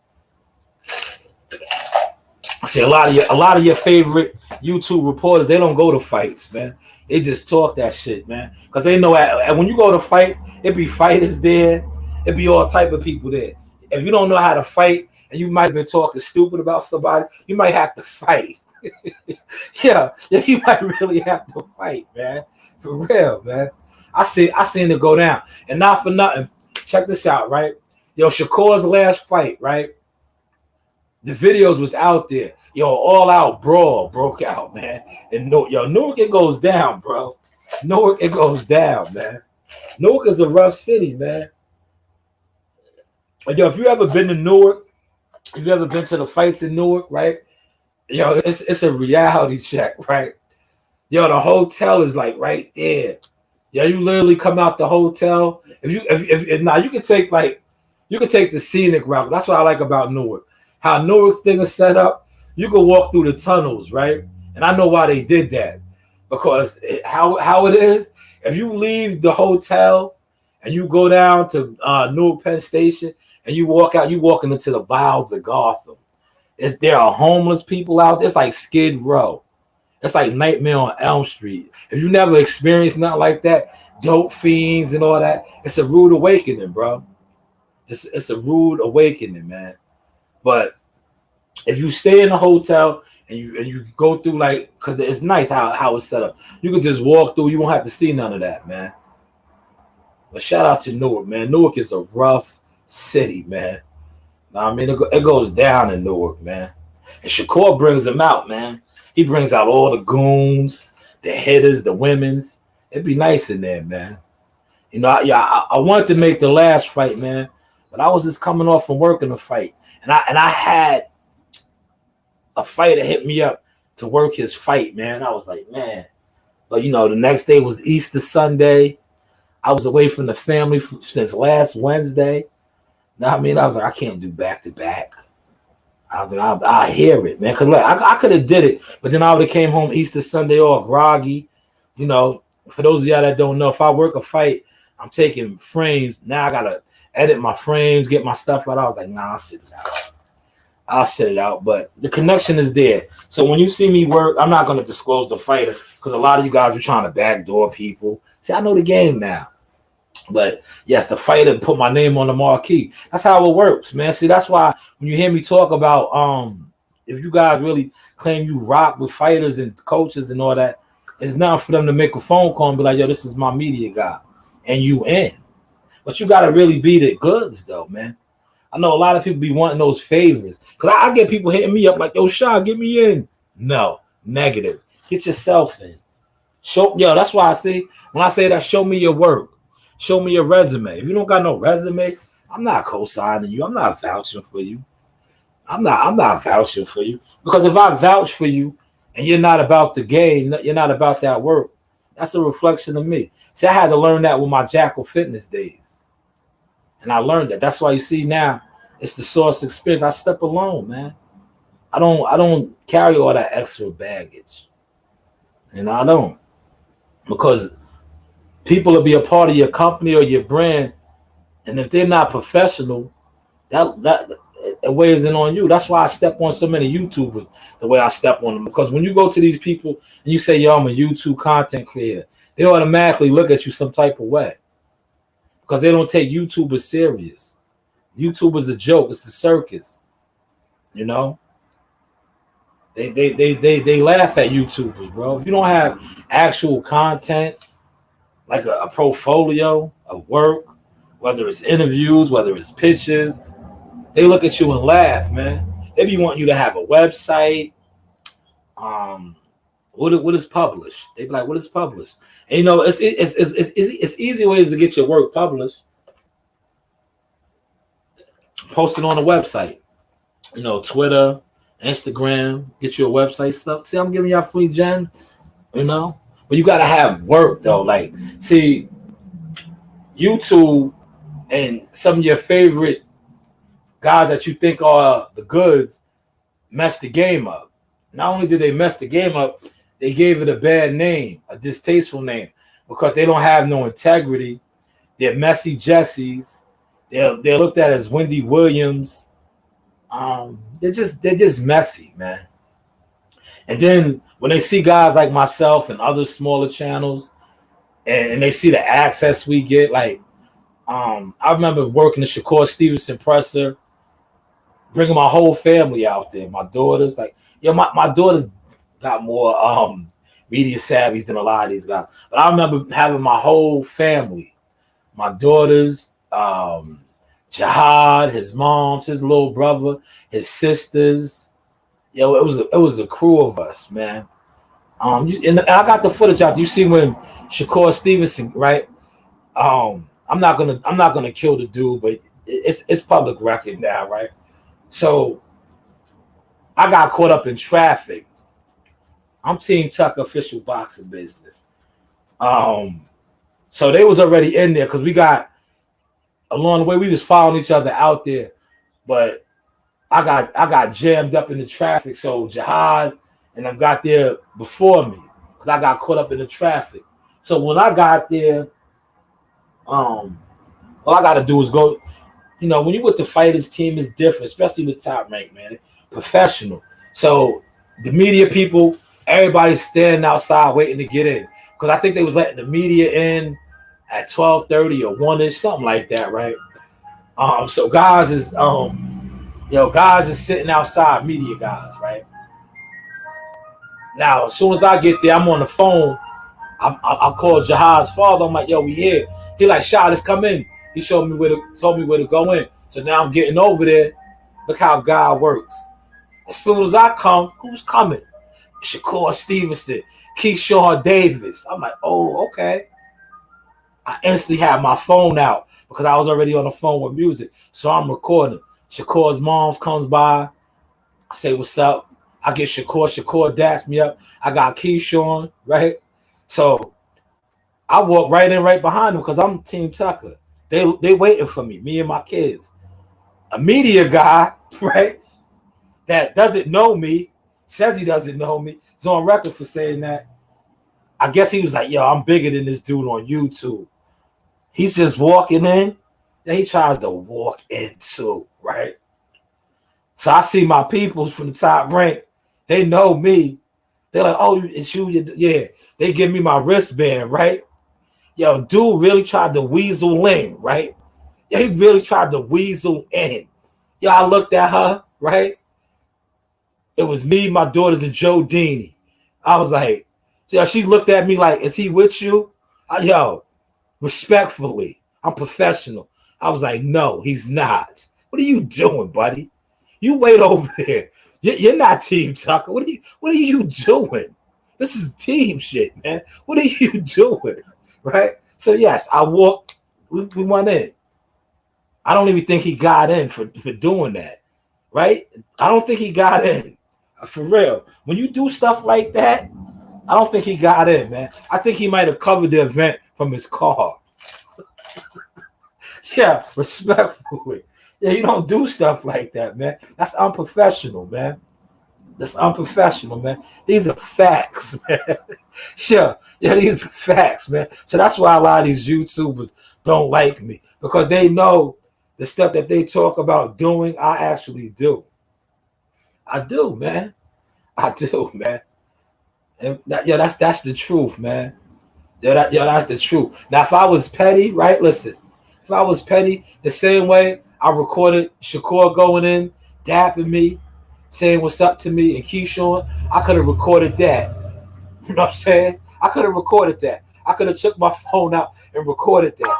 See, a lot of your favorite YouTube reporters, they don't go to fights, man. They just talk that shit, man. Because they know when you go to fights, it be fighters there. It be all type of people there. If you don't know how to fight and you might have been talking stupid about somebody, you might have to fight. yeah, you might really have to fight, man. For real, man. I seen it go down. And not for nothing, check this out, right? Shakur's last fight, right? The videos was out there. Yo, all out brawl broke out, man. And Newark, it goes down, bro. Newark, it goes down, man. Newark is a rough city, man. Yo, if you ever been to Newark, if you ever been to the fights in Newark, right? Yo, it's a reality check, right? Yo, the hotel is like right there. Yo, you literally come out the hotel. If now you can take the scenic route. That's what I like about Newark. How Newark's thing is set up, you can walk through the tunnels, right? And I know why they did that. Because how it is, if you leave the hotel and you go down to Newark Penn Station and you walk out, you walking into the bowels of Gotham. There are homeless people out there. It's like Skid Row. It's like Nightmare on Elm Street. If you never experienced nothing like that, dope fiends and all that, it's a rude awakening, bro. It's a rude awakening, man. But if you stay in a hotel and you go through because it's nice how it's set up. You can just walk through. You won't have to see none of that, man. But shout out to Newark, man. Newark is a rough city, man. I mean, it goes down in Newark, man. And Shakur brings them out, man. He brings out all the goons, the hitters, the women's. It'd be nice in there, man. You know, I wanted to make the last fight, man, but I was just coming off from working a fight, and I had a fighter hit me up to work his fight, man. I was like, man, but you know, the next day was Easter Sunday. I was away from the family since last Wednesday. Now, I mean, I was like, I can't do back to back. I was like, I hear it, man. Because look, I could have did it, but then I would have came home Easter Sunday all groggy. You know, for those of y'all that don't know, if I work a fight, I'm taking frames. Now I got to edit my frames, get my stuff out. I was like, nah, I'll sit it out. But the connection is there. So when you see me work, I'm not going to disclose the fighter because a lot of you guys are trying to backdoor people. See, I know the game now. But yes, the fighter put my name on the marquee. That's how it works, man. See, that's why when you hear me talk about if you guys really claim you rock with fighters and coaches and all that, it's not for them to make a phone call and be like, yo, this is my media guy. And you in. But you got to really be the goods, though, man. I know a lot of people be wanting those favors. Because I get people hitting me up like, yo, Shaw, get me in. No, negative. Get yourself in. That's why I say, when I say that, show me your work. Show me your resume. If you don't got no resume, I'm not co-signing you. I'm not vouching for you. I'm not vouching for you. Because if I vouch for you and you're not about the game, you're not about that work, that's a reflection of me. See, I had to learn that with my Jackal Fitness days. And I learned that. That's why you see now, it's the Source experience. I step alone, man. I don't carry all that extra baggage. And I don't. Because people will be a part of your company or your brand, and if they're not professional, that it weighs in on you. That's why I step on so many YouTubers the way I step on them. Because when you go to these people and you say, yo, I'm a YouTube content creator, they automatically look at you some type of way. Because they don't take YouTubers serious. YouTube is a joke. It's the circus. You know? They laugh at YouTubers, bro. If you don't have actual content, like a portfolio of work, whether it's interviews, whether it's pictures, they look at you and laugh, man. They be wanting you to have a website. What is published? They be like, what is published? And you know, it's easy ways to get your work published. Post it on a website. You know, Twitter, Instagram, get you a website stuff. See, I'm giving y'all free gems, you know? But you got to have work, though. Like, see, YouTube and some of your favorite guys that you think are the goods messed the game up. Not only did they mess the game up, they gave it a bad name, a distasteful name, because they don't have no integrity. They're messy Jessies. They're looked at as Wendy Williams. They're just messy, man. And then when they see guys like myself and other smaller channels, and they see the access we get, like I remember working the Shakur Stevenson presser, bringing my whole family out there. My daughters, like, my daughters got more media savvy than a lot of these guys. But I remember having my whole family, my daughters, Jihad, his moms, his little brother, his sisters. Yo, it was a crew of us, man. And I got the footage out. You see when Shakur Stevenson, right? I'm not gonna kill the dude, but it's public record now, right? So I got caught up in traffic. I'm Team Tucker official boxing business. So they was already in there because we got along the way we was following each other out there, but I got jammed up in the traffic. So Jihad and them got there before me because I got caught up in the traffic. So when I got there, all I got to do is go. You know, when you with the fighters team, it's different, especially with Top Rank, man. Professional. So the media people, everybody's standing outside waiting to get in because I think they was letting the media in at 12:30 or 1ish, something like that, right? So guys is guys is sitting outside, media guys, right? Now, as soon as I get there, I'm on the phone. I call Jihad's father. I'm like, yo, we here. He like, Shah, let's come in. He told me where to go in. So now I'm getting over there. Look how God works. As soon as I come, who's coming? Shakur Stevenson, Keyshawn Davis. I'm like, oh, okay. I instantly had my phone out because I was already on the phone with music. So I'm recording. Shakur's mom comes by. I say, what's up? I get Shakur. Shakur daps me up. I got Keyshawn, right? So I walk right in right behind him because I'm Team Tucker. They waiting for me and my kids. A media guy, right, that doesn't know me, says he doesn't know me, is on record for saying that. I guess he was like, yo, I'm bigger than this dude on YouTube. He's just walking in, and he tries to walk in too, right? So I see my people from the Top Rank. They know me. They're like, oh, it's you. Yeah. They give me my wristband, right? Yo, dude really tried to weasel in, right? Yeah, he really tried to weasel in. Yo, I looked at her, right? It was me, my daughters, and Joe Dini. I was like, yo, she looked at me like, is he with you? Yo, respectfully, I'm professional. I was like, no, he's not. What are you doing, buddy? You wait over there. You're not Team Tucker. What are you doing? This is team shit, man. What are you doing? Right? So yes, I walked. We went in. I don't even think he got in for doing that. Right? I don't think he got in. For real. When you do stuff like that, I don't think he got in, man. I think he might have covered the event from his car. Yeah, respectfully. Yeah, you don't do stuff like that, man. That's unprofessional, man. That's unprofessional, man. These are facts, man. Yeah, these are facts, man. So that's why a lot of these YouTubers don't like me because they know the stuff that they talk about doing, I actually do. I do, man. I do, man. And that's the truth, man. That's the truth. Now, if I was petty, right? Listen, if I was petty, the same way I recorded Shakur going in, dapping me, saying what's up to me, and Keyshawn, I could have recorded that. You know what I'm saying? I could have recorded that. I could have took my phone out and recorded that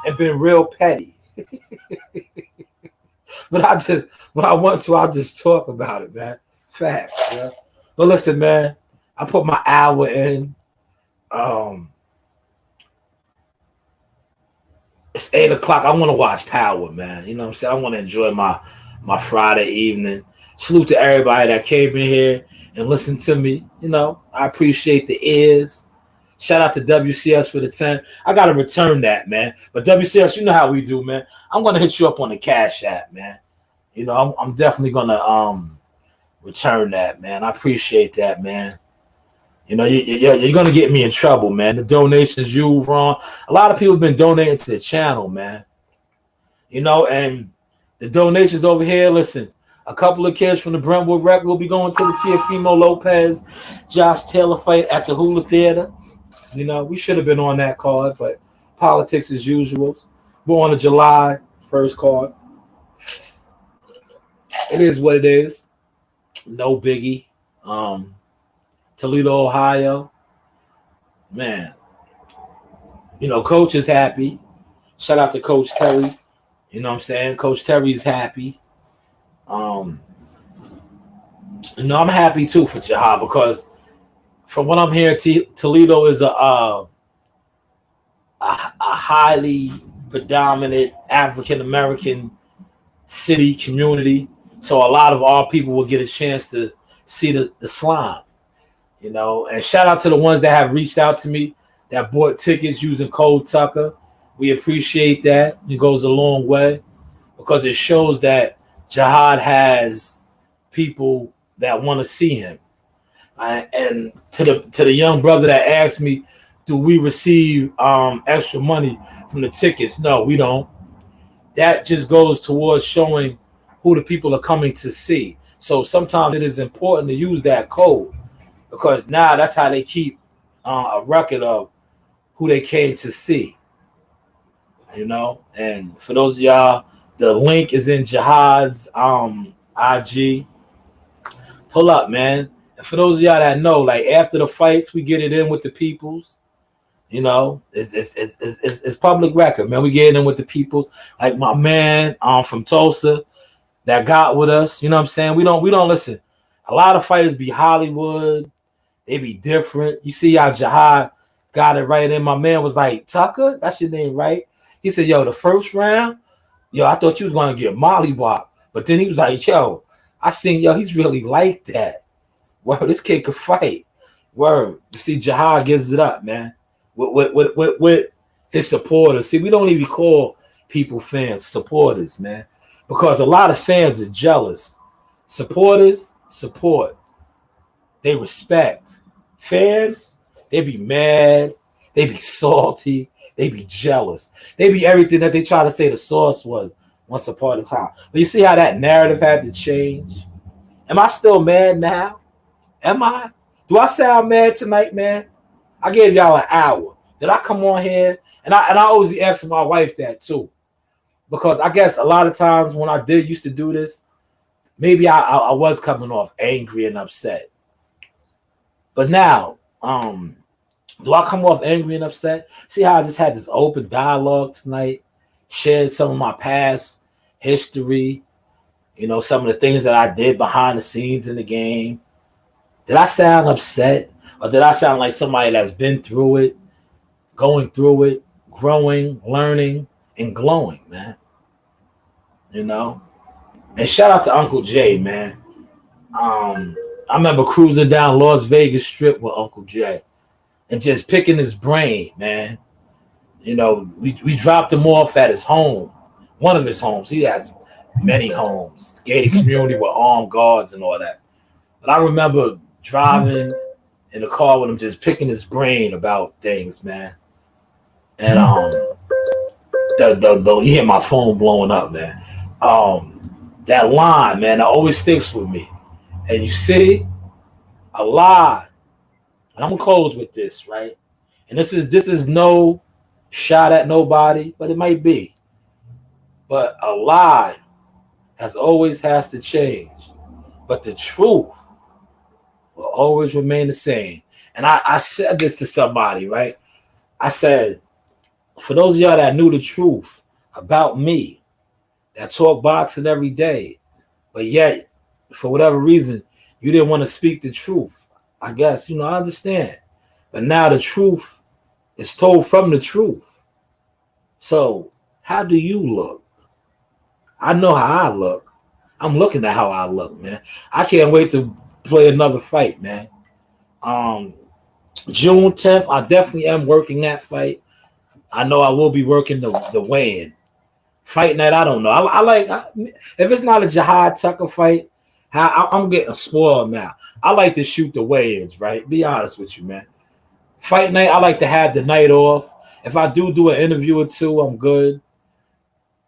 and been real petty. But when I want to, I'll just talk about it, man. Facts, yeah. But listen, man, I put my hour in. It's 8 o'clock. I want to watch Power, man. You know what I'm saying? I want to enjoy my Friday evening. Salute to everybody that came in here and listened to me. You know, I appreciate the ears. Shout out to WCS for the 10. I got to return that, man. But WCS, you know how we do, man. I'm going to hit you up on the Cash App, man. You know, I'm definitely going to return that, man. I appreciate that, man. You know, you're going to get me in trouble, man. The donations you wrong. A lot of people have been donating to the channel, man. You know, and the donations over here, listen, a couple of kids from the Brentwood Rec will be going to the Teofimo Lopez, Josh Taylor fight at the Hula Theater. You know, we should have been on that card, but politics as usual. We're on the July 1st card. It is what it is. No biggie. Toledo, Ohio. Man. You know, Coach is happy. Shout out to Coach Kelly. You know what I'm saying? Coach Terry's happy. Um, I'm happy too for Jihad because from what I'm hearing, Toledo is a highly predominant African American city community. So a lot of our people will get a chance to see the slime, and shout out to the ones that have reached out to me that bought tickets using code Tucker. We appreciate that. It goes a long way because it shows that Jihad has people that want to see him. And to the young brother that asked me, do we receive extra money from the tickets? No, we don't. That just goes towards showing who the people are coming to see. So sometimes it is important to use that code because now that's how they keep a record of who they came to see. And for those of y'all, the link is in Jihad's IG. Pull up, man. And for those of y'all that know, like after the fights, we get it in with the peoples. It's public record, man. We get it in with the people. Like my man from Tulsa that got with us. You know what I'm saying? We don't listen. A lot of fighters be Hollywood. They be different. You see how Jihad got it right in. My man was like, Tucker, that's your name, right? He said, yo, the first round, I thought you was going to get mollywop. But then he was like, yo, I seen, he's really like that. Word, this kid could fight. Word. You see, Jihad gives it up, man. With his supporters. See, we don't even call people fans supporters, man. Because a lot of fans are jealous. Supporters support. They respect. Fans, they be mad. They be salty. They be jealous. They be everything that they try to say the source was once upon a time. But you see how that narrative had to change? Am I still mad now? Am I? Do I sound mad tonight, man? I gave y'all an hour. Did I come on here? And I always be asking my wife that too. Because I guess a lot of times when I used to do this, maybe I was coming off angry and upset. But now, do I come off angry and upset? See how I just had this open dialogue tonight, shared some of my past history, some of the things that I did behind the scenes in the game. Did I sound upset? Or did I sound like somebody that's been through it, going through it, growing, learning, and glowing, man? And shout out to Uncle Jay, man. I remember cruising down Las Vegas Strip with Uncle Jay and just picking his brain, man. We dropped him off at his home, one of his homes. He has many homes, gated community with armed guards and all that. But I remember driving in the car with him, just picking his brain about things, man. And you hear my phone blowing up, man. That line, man, that always sticks with me. And you see, a lie. And I'm gonna close with this, right? And this is no shot at nobody, but it might be. But a lie has to change. But the truth will always remain the same. And I said this to somebody, right? I said, for those of y'all that knew the truth about me, that talk boxing every day, but yet, for whatever reason, you didn't want to speak the truth. I guess, I understand. But now the truth is told from the truth. So, how do you look? I know how I look. I'm looking at how I look, man. I can't wait to play another fight, man. June 10th, I definitely am working that fight. I know I will be working the weigh-in. Fight night, I don't know. If it's not a Jihad Tucker fight, I'm getting spoiled now. I like to shoot the weigh-ins, right? Be honest with you, man. Fight night, I like to have the night off. If I do an interview or two, I'm good.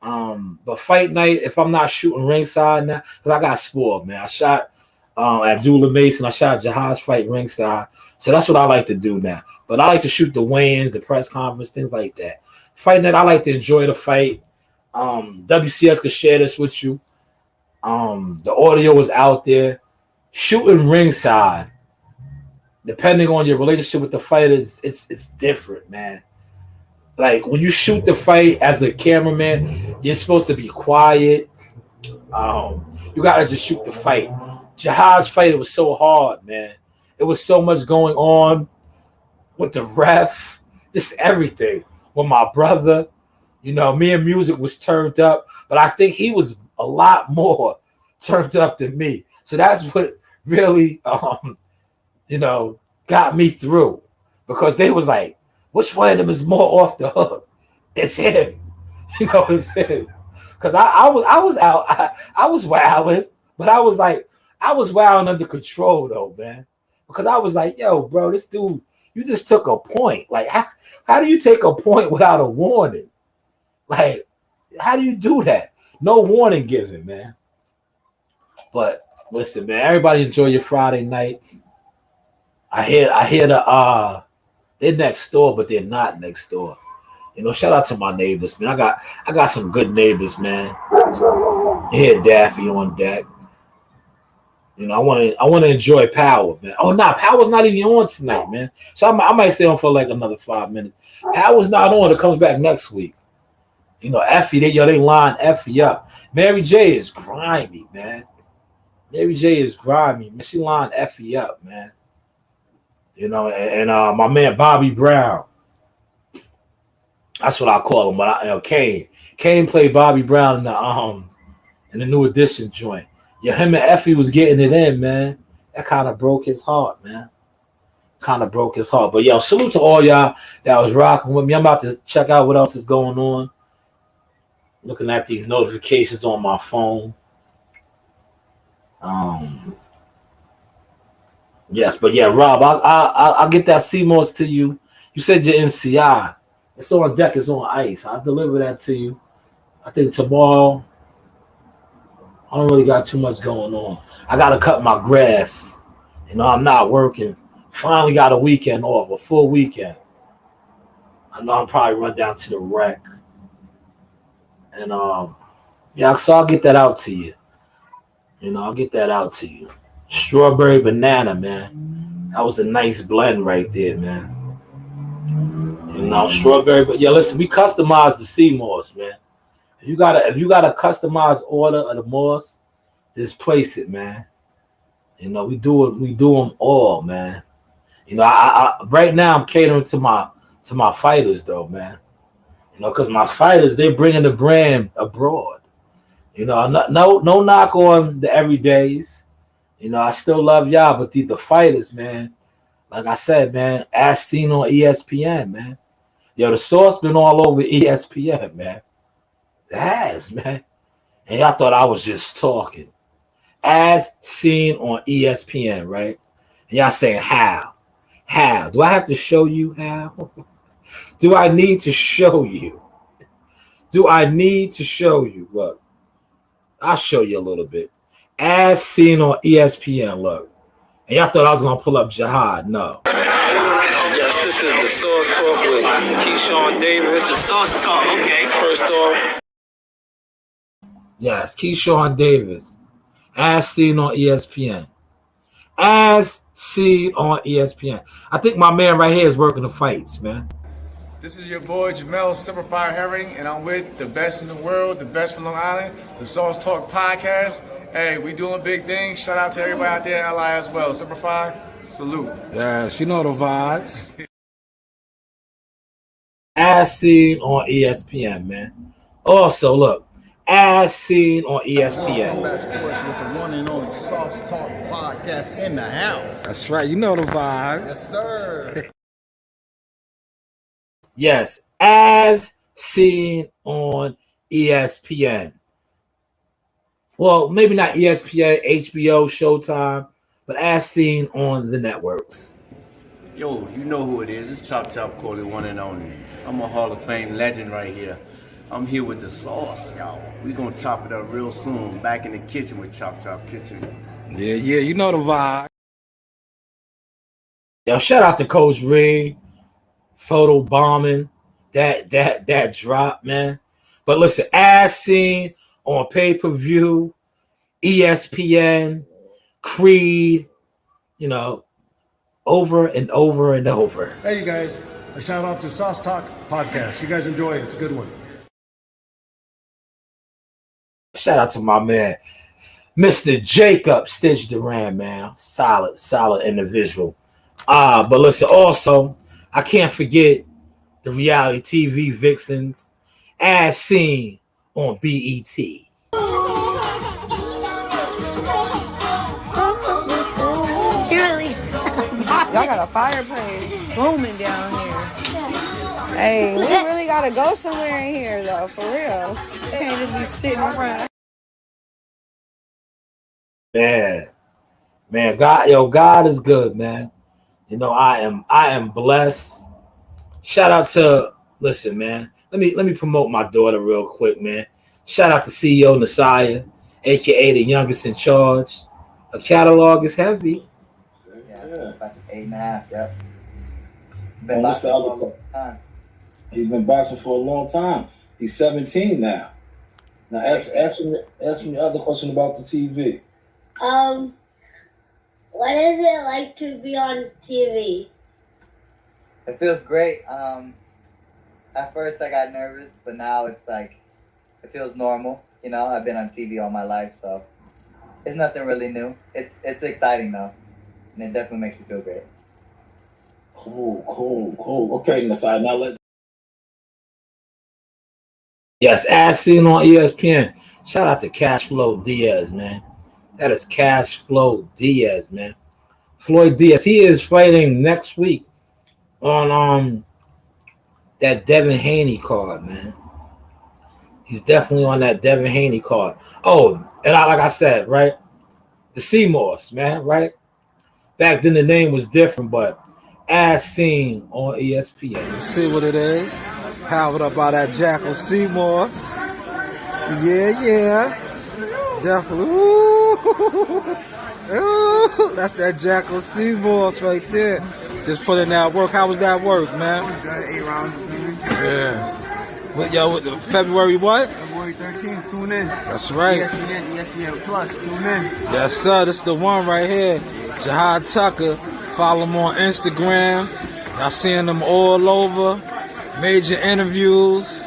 But fight night, if I'm not shooting ringside now, because I got spoiled, man. I shot Abdullah Mason. I shot Jihad's fight ringside. So that's what I like to do now. But I like to shoot the weigh-ins, the press conference, things like that. Fight night, I like to enjoy the fight. WCS could share this with you. The audio is out there. Shooting ringside, depending on your relationship with the fighters, it's different, man. Like when you shoot the fight as a cameraman, You're supposed to be quiet. You gotta just shoot the fight. Jihad's fight, it was so hard, man. It was so much going on with the ref, just everything. With my brother, me and music was turned up, but I think he was a lot more turned up than me. So that's what really, got me through, because they was like, which one of them is more off the hook? It's him. It's him. Because I was out. I was wilding, but I was wilding under control though, man. Because I was like, yo, bro, this dude, you just took a point. Like, how do you take a point without a warning? Like, how do you do that? No warning given, man. But listen, man, everybody enjoy your Friday night. I hear they're next door, but they're not next door. Shout out to my neighbors, man. I got some good neighbors, man. Here, Daffy on deck. I want to enjoy Power, man. Oh, nah, Power's not even on tonight, man. So I might stay on for like another 5 minutes. Power's not on. It comes back next week. Effie, they line Effie up. Mary J is grimy, man. Mary J is grimy, man. She lined Effie up, man. And my man Bobby Brown. That's what I call him. But Kane played Bobby Brown in the New Edition joint. Yeah, him and Effie was getting it in, man. That kind of broke his heart, man. But yo, salute to all y'all that was rocking with me. I'm about to check out what else is going on. Looking at these notifications on my phone. Yes, but yeah, Rob, I'll get that CMOS to you. You said you're in CI. It's on deck. It's on ice. I'll deliver that to you. I think tomorrow. I don't really got too much going on. I got to cut my grass. I'm not working. Finally got a weekend off, a full weekend. I know I'll probably run down to the rec. And, so I'll get that out to you. I'll get that out to you. Strawberry banana, man. That was a nice blend right there, man. Strawberry, but yeah, listen, we customized the CMOS, man. If you got a customized order of the Moss, just place it, man. We do them all, man. I right now I'm catering to my fighters though, man. Because my fighters, they're bringing the brand abroad. No knock on the everydays. I still love y'all, but the fighters, man. Like I said, man, as seen on ESPN, man. Yo, the Source been all over ESPN, man. It has, man. And y'all thought I was just talking. As seen on ESPN, right? And y'all saying how? How? Do I have to show you how? Do I need to show you? Look, I'll show you a little bit. As seen on ESPN, look. And y'all thought I was going to pull up Jihad. No. Yes, this is the Source Talk with Keyshawn Davis. The Source Talk, okay. First off. Yes, Keyshawn Davis. As seen on ESPN. As seen on ESPN. I think my man right here is working the fights, man. This is your boy Jamel Simplified Herring, and I'm with the best in the world, the best from Long Island, the Sauce Talk Podcast. Hey, we doing big things. Shout out to everybody out there in LI as well. Simplified, salute. Yes, you know the vibes. As seen on ESPN, man. Also, look, as seen on ESPN. With the one and only Sauce Talk Podcast in the house. That's right, you know the vibes. Yes, sir. Yes, as seen on ESPN. Well, maybe not ESPN, HBO, Showtime, but as seen on the networks. Yo, you know who it is. It's Chop Chop Corley, one and only. I'm a Hall of Fame legend right here. I'm here with the sauce, y'all. We gonna chop it up real soon. Back in the kitchen with Chop Chop Kitchen. Yeah, you know the vibe. Yo, shout out to Coach Reed. Photo bombing, that drop, man. But listen, as seen on pay-per-view, ESPN, Creed, over and over and over. Hey, you guys, a shout out to Sauce Talk Podcast. You guys enjoy it. It's a good one. Shout out to my man, Mr. Jacob Stitch Duran, man. Solid individual. But listen, also, I can't forget the reality TV vixens as seen on BET. Y'all got a fireplace booming down here. Hey, we really gotta go somewhere in here though, for real. Can't just be sitting around. Man, God is good, man. You know, I am blessed. Shout out to, listen, man. Let me promote my daughter real quick, man. Shout out to CEO Nasaya, aka the youngest in charge. Her catalog is heavy. Yeah, about 8.5. Yep. He's been boxing for a long time. He's 17 now. Now ask me the other question about the TV. What is it like to be on TV? It feels great. At first I got nervous, but now it's like, it feels normal. You know, I've been on TV all my life, so it's nothing really new. It's exciting though, and it definitely makes you feel great. Cool. Okay, Nasai, now yes, as seen on ESPN. Shout out to Cashflow Diaz, man. That is Cashflow Diaz, man. Floyd Diaz. He is fighting next week on that Devin Haney card, man. He's definitely on that Devin Haney card. Oh, and like I said, right? The Seymours, man, right? Back then the name was different, but as seen on ESPN. See what it is. Powered up by that Jackal Seymours. Yeah. Definitely. Ooh, that's that Jackal Seymours right there. Just put in that work. How was that work, man? Good, 8 rounds. Yeah. With February what? February 13th, tune in. That's right. ESPN Plus, tune in. Yes, sir. This is the one right here. Jihad Tucker. Follow him on Instagram. Y'all seeing them all over. Major interviews.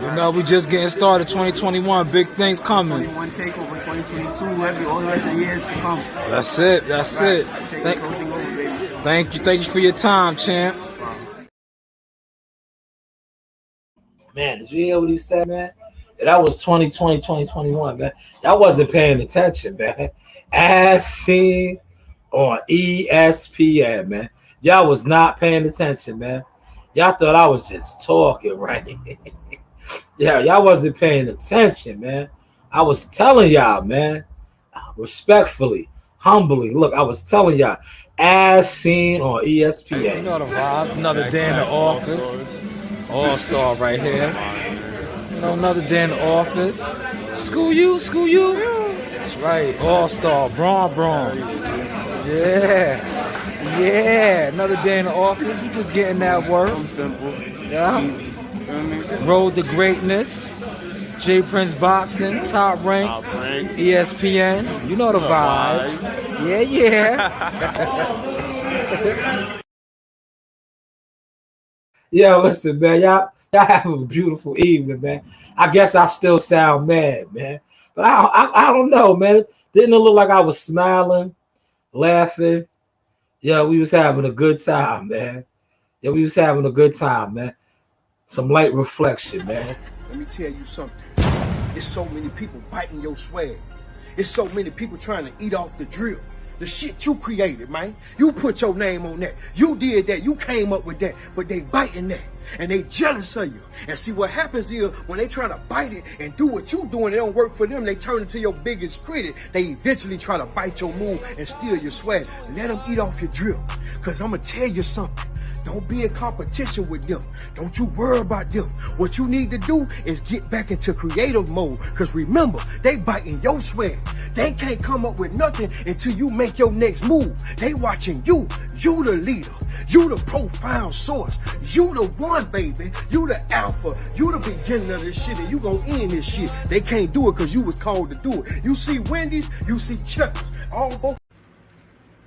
You know, we just getting started. 2021, big things coming. 21 takeover, 2022, all the rest of the years to come. That's it. Thank you for your time, champ. Man, did you hear what he said, man? Yeah, that was 2020, 2021, man. Y'all wasn't paying attention, man. As seen on ESPN, man. Y'all was not paying attention, man. Y'all thought I was just talking, right? Yeah, y'all wasn't paying attention, man. I was telling y'all, man, respectfully, humbly. Look, I was telling y'all, as seen on ESPN. You know the vibes. Another day in the office. All-star right here. You know, another day in the office. School you. That's right. All-star. Braun. Yeah. Another day in the office. We just getting that work. Simple. Yeah. Road to greatness. J Prince Boxing. Top rank. ESPN. You know the vibes. Yeah. Yeah, listen, man. Y'all have a beautiful evening, man. I guess I still sound mad, man. But I don't know, man. Didn't it look like I was smiling, laughing? Yeah, we was having a good time, man. Some light reflection, man. Let me tell you something. There's so many people biting your swag. There's so many people trying to eat off the drill. The shit you created, man. You put your name on that. You did that. You came up with that. But they biting that. And they jealous of you. And see what happens is when they trying to bite it and do what you doing, it don't work for them. They turn into your biggest critic. They eventually try to bite your move and steal your swag. Let them eat off your drill. Because I'm going to tell you something. Don't be in competition with them. Don't you worry about them. What you need to do is get back into creative mode. Because remember, they biting your swag. They can't come up with nothing until you make your next move. They watching you. You the leader. You the profound source. You the one, baby. You the alpha. You the beginning of this shit, and you gonna end this shit. They can't do it because you was called to do it. You see Wendy's, you see Chuck's. All both.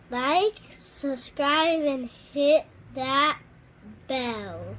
Like, subscribe, and hit that bell.